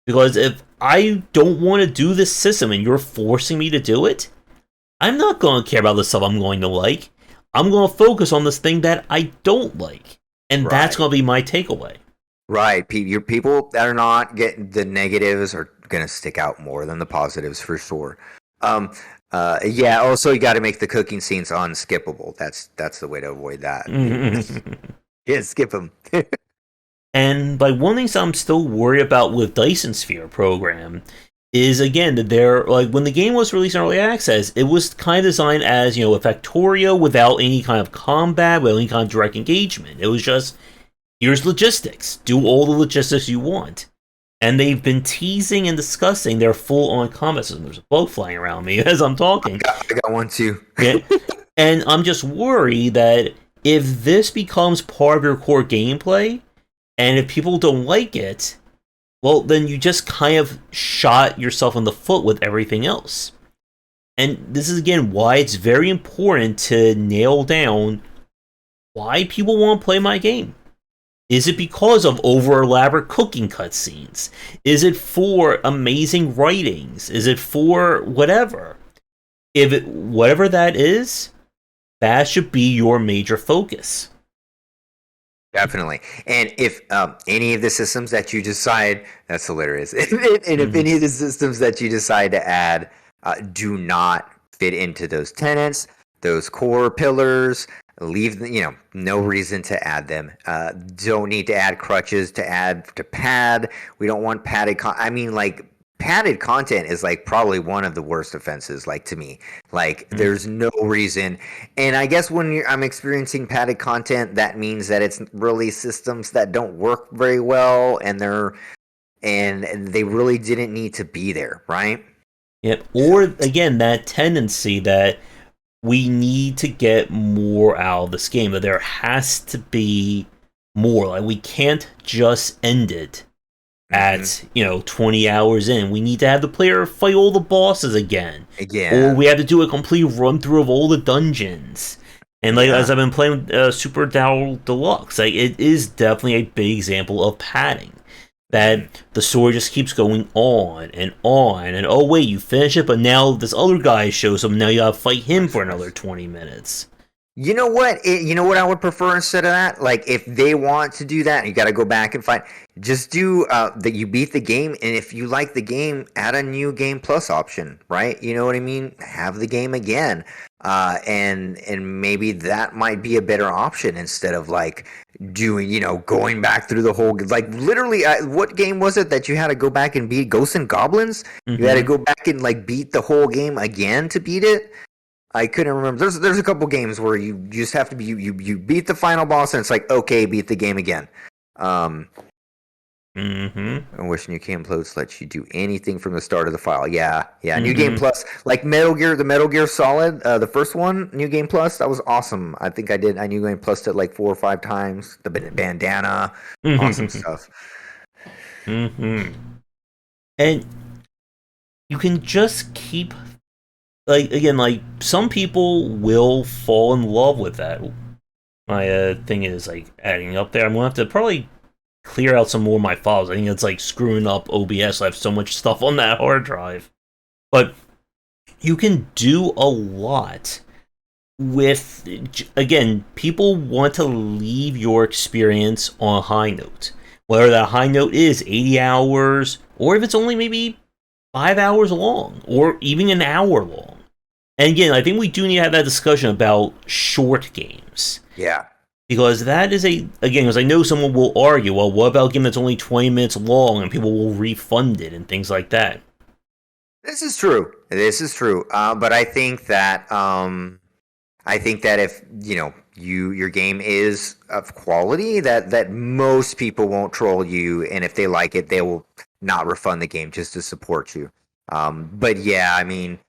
Speaker 1: Because if I don't want to do this system and you're forcing me to do it, I'm not going to care about the stuff I'm going to like. I'm going to focus on this thing that I don't like. And that's going to be my takeaway.
Speaker 2: Right. Your people that are not getting the negatives are going to stick out more than the positives for sure. Also, you got to make the cooking scenes unskippable. That's the way to avoid that. Yeah, skip them.
Speaker 1: And one thing I'm still worried about with Dyson Sphere program is, again, that they're when the game was released in early access, it was kind of designed as a Factorio without any kind of combat, without any kind of direct engagement. It was just, here's logistics, do all the logistics you want. And they've been teasing and discussing their full-on combat system. There's a bug flying around me as I'm talking.
Speaker 2: I got one too.
Speaker 1: Yeah. And I'm just worried that if this becomes part of your core gameplay, and if people don't like it, well, then you just kind of shot yourself in the foot with everything else. And this is, again, why it's very important to nail down why people want to play my game. Is it because of over-elaborate cooking cutscenes? Is it for amazing writings? Is it for whatever? Whatever that is, that should be your major focus.
Speaker 2: Definitely. And if any of the systems that you decide, that's hilarious. And if any of the systems that you decide to add do not fit into those tenets, those core pillars, leave, no reason to add them. Don't need to add crutches to add to pad. We don't want padded padded content is probably one of the worst offenses, to me. There's no reason. And I guess when I'm experiencing padded content, that means that it's really systems that don't work very well, and they really didn't need to be there, right?
Speaker 1: Yep. Or again, that tendency that we need to get more out of this game, that there has to be more. We can't just end it at 20 hours in. We need to have the player fight all the bosses again. Or we have to do a complete run through of all the dungeons. And as I've been playing Super Dow Deluxe, it is definitely a big example of padding. That the story just keeps going on, and oh wait, you finish it, but now this other guy shows up, and now you gotta fight him for another 20 minutes.
Speaker 2: You know what? You know what I would prefer instead of that? Like, if they want to do that, you got to go back and find. Just do that. You beat the game, and if you like the game, add a new game plus option, right? You know what I mean? Have the game again, and maybe that might be a better option instead of like doing, going back through the whole like literally. What game was it that you had to go back and beat? Ghosts and Goblins. You had to
Speaker 1: Mm-hmm.
Speaker 2: go back and like beat the whole game again to beat it. I couldn't remember. There's a couple games where you just have to be you beat the final boss and it's like okay, beat the game again. Um,
Speaker 1: Mm-hmm.
Speaker 2: I wish New Game Plus lets you do anything from the start of the file. Yeah, yeah. New Game
Speaker 1: Mm-hmm.
Speaker 2: Plus, like Metal Gear, the Metal Gear Solid, the first one, New Game Plus, that was awesome. I think I New Game Plus it like 4 or 5 times. The bandana, awesome
Speaker 1: Mm-hmm.
Speaker 2: stuff.
Speaker 1: Mm-hmm. And you can just keep, like, again, like, some people will fall in love with that. My thing is, like, adding up there. I'm gonna have to probably clear out some more of my files. I think it's like screwing up OBS. I have so much stuff on that hard drive. But you can do a lot with, again, people want to leave your experience on a high note. Whether that high note is 80 hours, or if it's only maybe 5 hours long, or even an hour long. And again, I think we do need to have that discussion about short games.
Speaker 2: Yeah.
Speaker 1: Because that is again, because I know someone will argue, well, what about a game that's only 20 minutes long and people will refund it and things like that?
Speaker 2: This is true. This is true. But I think that if your game is of quality, that most people won't troll you, and if they like it, they will not refund the game just to support you. But yeah, I mean,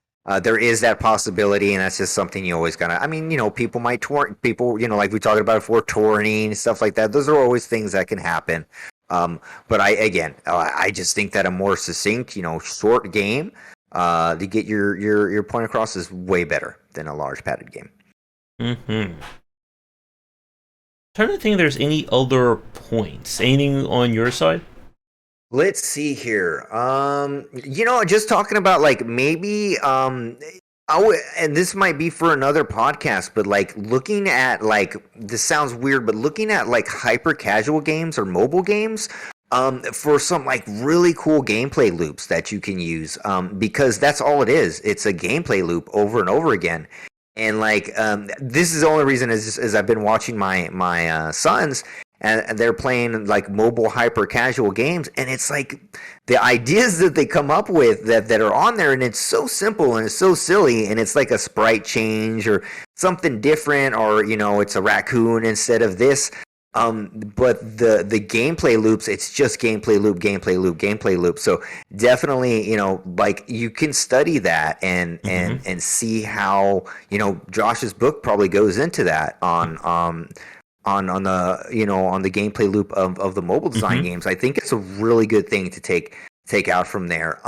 Speaker 2: there is that possibility, and that's just something you always gotta. I mean, people might torrent people, like we talked about before, torrenting stuff like that. Those are always things that can happen. But I just think that a more succinct, short game to get your point across is way better than a large padded game.
Speaker 1: Mm-hmm. Trying to think if there's any other points. Anything on your side?
Speaker 2: Let's see here. Just talking about like maybe and this might be for another podcast, but like looking at like this sounds weird, but looking at like hyper casual games or mobile games for some like really cool gameplay loops that you can use because that's all it is. It's a gameplay loop over and over again. And like this is the only reason is I've been watching my sons and they're playing like mobile hyper casual games, and it's like the ideas that they come up with that are on there, and it's so simple and it's so silly, and it's like a sprite change or something different, or it's a raccoon instead of this. But the gameplay loops, it's just gameplay loop, gameplay loop, gameplay loop. So definitely, like you can study that and
Speaker 1: Mm-hmm.
Speaker 2: and see how Josh's book probably goes into that on the on the gameplay loop of the mobile design
Speaker 1: Mm-hmm.
Speaker 2: games. I think it's a really good thing to take out from there.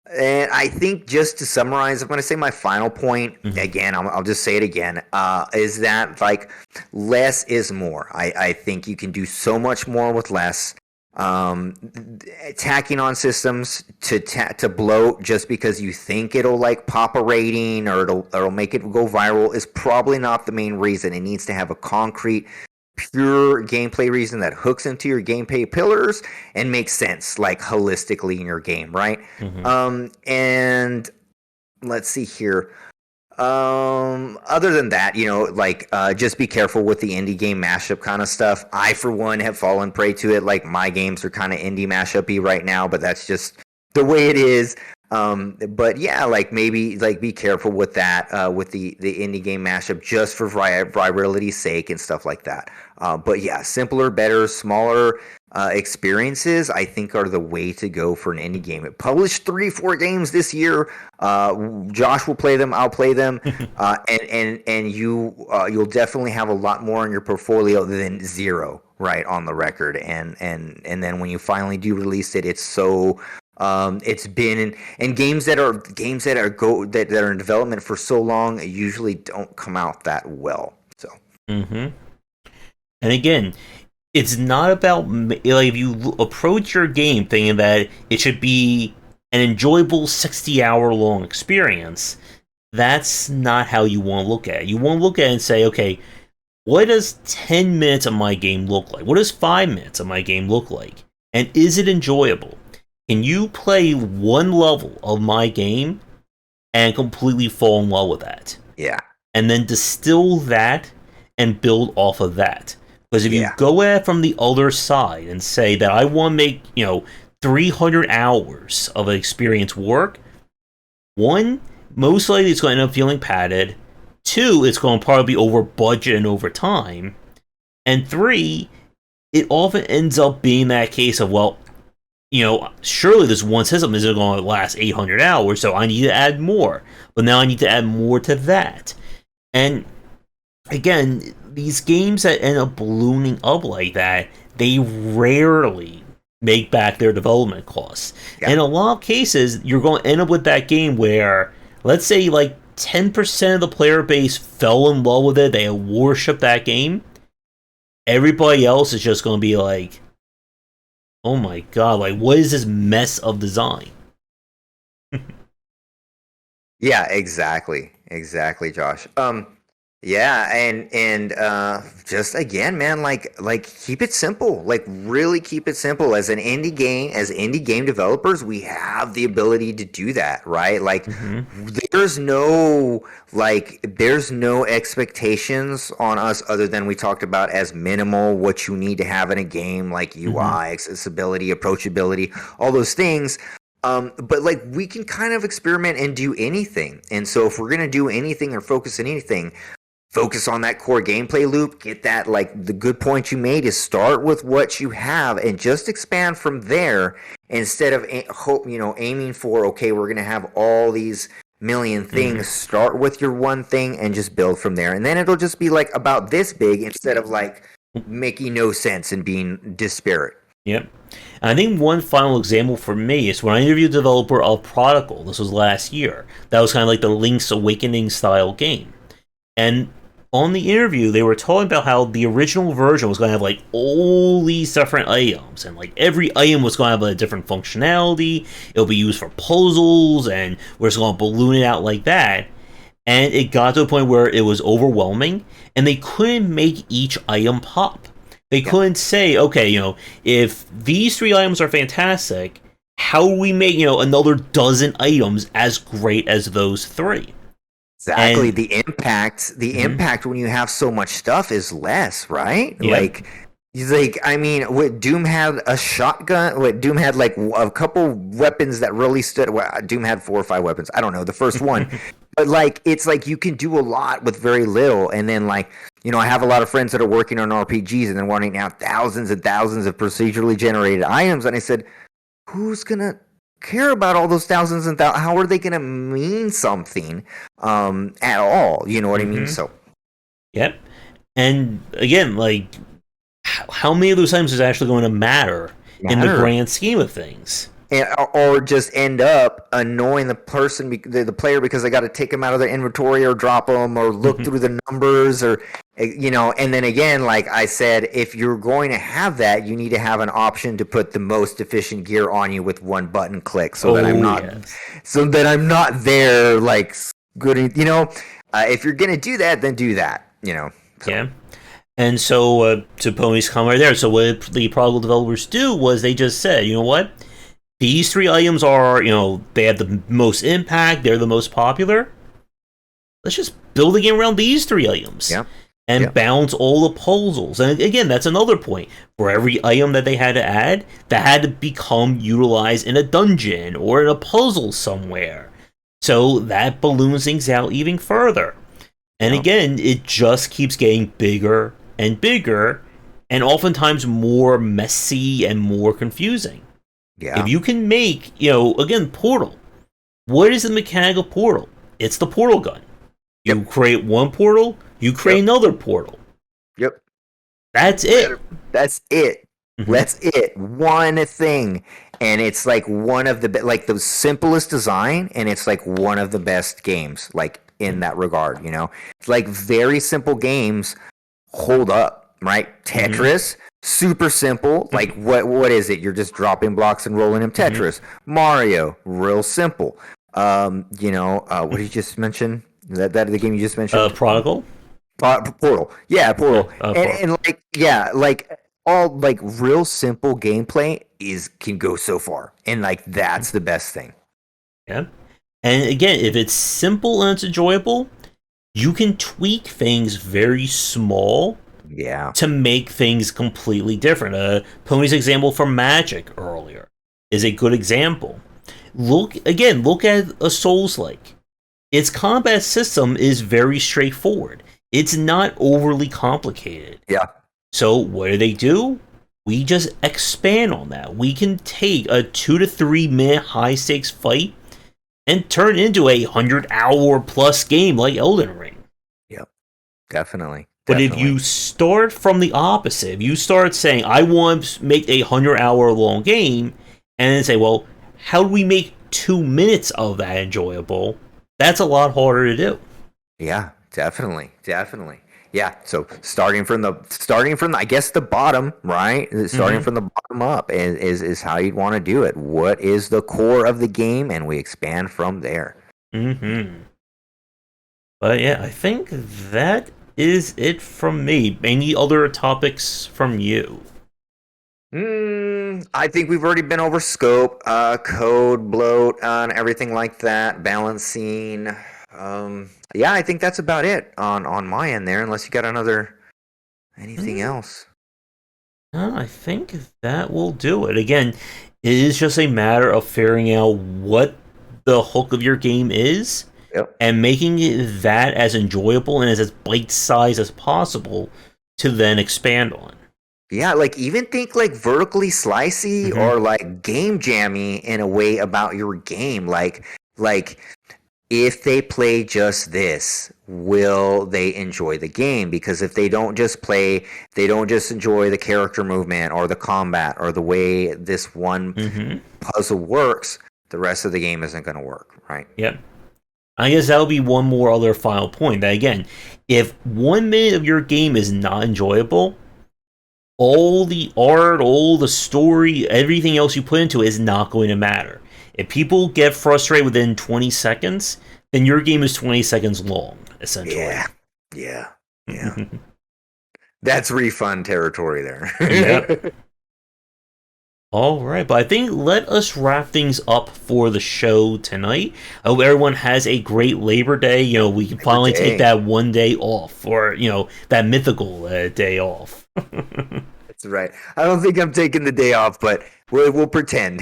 Speaker 2: And I think just to summarize, I'm going to say my final point
Speaker 1: Mm-hmm.
Speaker 2: again. I'll just say it again. Is that like less is more? I think you can do so much more with less. Tacking on systems to bloat just because you think it'll like pop a rating or it'll make it go viral is probably not the main reason. It needs to have a concrete pure gameplay reason that hooks into your gameplay pillars and makes sense like holistically in your game, right?
Speaker 1: Mm-hmm.
Speaker 2: And let's see here. Other than that, like just be careful with the indie game mashup kind of stuff. I for one have fallen prey to it. Like my games are kind of indie mashup-y right now, but that's just the way it is. But yeah, like maybe like be careful with that with the indie game mashup just for virality's sake and stuff like that. But yeah, simpler, better, smaller experiences I think are the way to go for an indie game. It published 3-4 games this year. Josh will play them. I'll play them, and you'll definitely have a lot more in your portfolio than zero, right, on the record. And then when you finally do release it, it's so it's been and games that are that are in development for so long usually don't come out that well. So
Speaker 1: Mm-hmm. And again, it's not about like if you approach your game thinking that it should be an enjoyable 60-hour long experience, that's not how you want to look at it. You want to look at it and say, okay, what does 10 minutes of my game look like? What does 5 minutes of my game look like? And is it enjoyable? Can you play one level of my game and completely fall in love with that?
Speaker 2: Yeah.
Speaker 1: And then distill that and build off of that. Because if you go at it from the other side and say that I want to make, 300 hours of an experience work, one, most likely it's going to end up feeling padded. Two, it's going to probably be over budget and over time. And three, it often ends up being that case of, well, surely this one system isn't going to last 800 hours, so I need to add more. But now I need to add more to that. And again, these games that end up ballooning up like that, they rarely make back their development costs. Yeah. In a lot of cases, you're going to end up with that game where, let's say, like 10% of the player base fell in love with it, they worship that game. Everybody else is just going to be like, oh my god, like, what is this mess of design?
Speaker 2: Yeah, exactly, Josh. Yeah, and just again, man, like keep it simple. Like really keep it simple. As indie game developers, we have the ability to do that, right? Like there's no expectations on us other than we talked about as minimal what you need to have in a game, like UI, accessibility, approachability, all those things. But like we can kind of experiment and do anything. And so if we're gonna do anything or focus on anything, focus on that core gameplay loop, get that, like the good point you made is start with what you have and just expand from there instead of aiming for, okay, we're going to have all these million things. Start with your one thing and just build from there. And then it'll just be like about this big instead of like making no sense and being disparate.
Speaker 1: Yep. And I think one final example for me is when I interviewed the developer of Prodigal. This was last year. That was kind of like the Link's Awakening style game. And on the interview, they were talking about how the original version was going to have like all these different items, and like every item was going to have a different functionality. It'll be used for puzzles, and we're just going to balloon it out like that. And it got to a point where it was overwhelming, and they couldn't make each item pop. They couldn't say, okay, if these 3 items are fantastic, how do we make another dozen items as great as those 3?
Speaker 2: Exactly. And the impact when you have so much stuff is less, right? Yep. Like, I mean, what Doom had a shotgun. What Doom had like a couple weapons that really stood. Well, Doom had 4 or 5 weapons. I don't know the first one, but like it's like you can do a lot with very little. And then like I have a lot of friends that are working on RPGs and they're wanting out thousands and thousands of procedurally generated items. And I said, who's gonna care about all those thousands and thousands? How are they going to mean something at all? You know what I mean? So,
Speaker 1: yep. And again, like, how many of those items is actually going to matter in the grand scheme of things?
Speaker 2: Or just end up annoying the person, the player, because they got to take them out of their inventory or drop them or look through the numbers or and then again, like I said, if you're going to have that, you need to have an option to put the most efficient gear on you with one button click, so that I'm not there like good. If you're gonna do that, then do that. So.
Speaker 1: Yeah. And so to Pony's comment right there, so what the Prodigal developers do was they just said, you know what? These 3 items are, they have the most impact. They're the most popular. Let's just build a game around these 3 items.
Speaker 2: Yeah.
Speaker 1: And balance all the puzzles. And again, that's another point. For every item that they had to add, that had to become utilized in a dungeon or in a puzzle somewhere. So that balloons things out even further. And again, it just keeps getting bigger and bigger, and oftentimes more messy and more confusing.
Speaker 2: Yeah.
Speaker 1: If you can make, again, Portal. What is the mechanic of Portal? It's the portal gun. You create one portal, you create another portal.
Speaker 2: Yep.
Speaker 1: That's it.
Speaker 2: That's it. That's it. One thing. And it's like one of the simplest design, and it's like one of the best games, like in that regard, It's like very simple games hold up, right? Tetris, super simple. Like what is it? You're just dropping blocks and rolling them. Tetris. Mario, real simple. What did you just mention? That the game you just mentioned?
Speaker 1: Prodigal.
Speaker 2: Portal. Yeah,
Speaker 1: Yeah,
Speaker 2: Portal.
Speaker 1: Portal.
Speaker 2: And like, yeah, like all like real simple gameplay is can go so far, and like that's the best thing.
Speaker 1: Yeah. And again, if it's simple and it's enjoyable, you can tweak things very small
Speaker 2: Yeah.
Speaker 1: to make things completely different. Pony's example from Magic earlier is a good example. Look at a Souls-like. Its combat system is very straightforward. It's not overly complicated.
Speaker 2: Yeah.
Speaker 1: So what do? We just expand on that. We can take a 2 to 3 minute high stakes fight and turn it into a 100-hour plus game like Elden Ring.
Speaker 2: Yep. Definitely.
Speaker 1: But if you start from the opposite, if you start saying, I want to make a 100-hour long game, and then say, well, how do we make 2 minutes of that enjoyable? That's a lot harder to do.
Speaker 2: Yeah, definitely. Yeah, so starting from the I guess the bottom, right? Starting from the bottom up is how you'd want to do it. What is the core of the game, and we expand from there.
Speaker 1: But yeah, I think that is it from me. Any other topics from you?
Speaker 2: I think we've already been over scope, code, bloat, and everything like that, balancing. Yeah, I think that's about it on my end there, unless you got anything else.
Speaker 1: No, I think that will do it. Again, it is just a matter of figuring out what the hook of your game is, and making it that as enjoyable and as bite-sized as possible to then expand on.
Speaker 2: Yeah, like even think like vertically slicey or like game jammy in a way about your game. Like if they play just this, will they enjoy the game? Because if they don't just enjoy the character movement or the combat or the way this one puzzle works, the rest of the game isn't going to work, right?
Speaker 1: Yep. I guess that'll be one more other final point. That again, if 1 minute of your game is not enjoyable, all the art, all the story, everything else you put into it is not going to matter. If people get frustrated within 20 seconds, then your game is 20 seconds long, essentially.
Speaker 2: Yeah. That's refund territory there.
Speaker 1: Yep. All right, but I think let us wrap things up for the show tonight. I hope everyone has a great Labor Day. We can finally take that one day off, or that mythical day off.
Speaker 2: That's right. I don't think I'm taking the day off, but we'll pretend.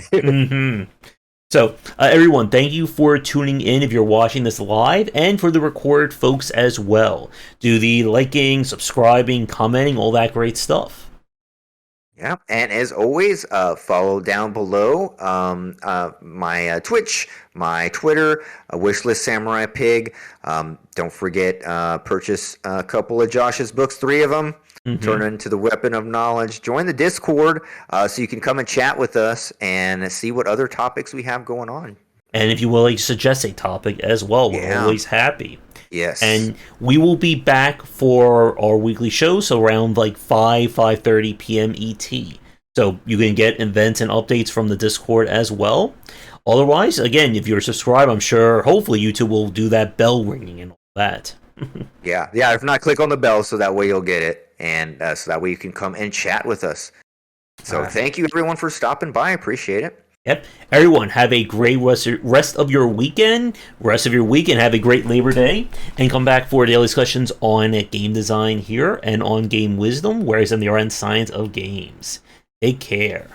Speaker 1: So, everyone, thank you for tuning in if you're watching this live, and for the recorded folks as well. Do the liking, subscribing, commenting, all that great stuff.
Speaker 2: Yeah, and as always, follow down below my Twitch, my Twitter, Wishlist Samurai Pig. Don't forget, purchase a couple of Josh's books, 3 of them. Turn it into the weapon of knowledge. Join the Discord so you can come and chat with us and see what other topics we have going on.
Speaker 1: And if you will, suggest a topic as well, we're always happy.
Speaker 2: Yes.
Speaker 1: And we will be back for our weekly shows around 5:30 p.m. ET. So you can get events and updates from the Discord as well. Otherwise, again, if you're subscribed, I'm sure, hopefully YouTube will do that bell ringing and all that.
Speaker 2: Yeah. If not, click on the bell so that way you'll get it. And so that way you can come and chat with us. So thank you, everyone, for stopping by. I appreciate it.
Speaker 1: Yep. Everyone, have a great rest of your weekend. Have a great Labor Day. And come back for daily discussions on game design here and on game wisdom, whereas in the art and science of games. Take care.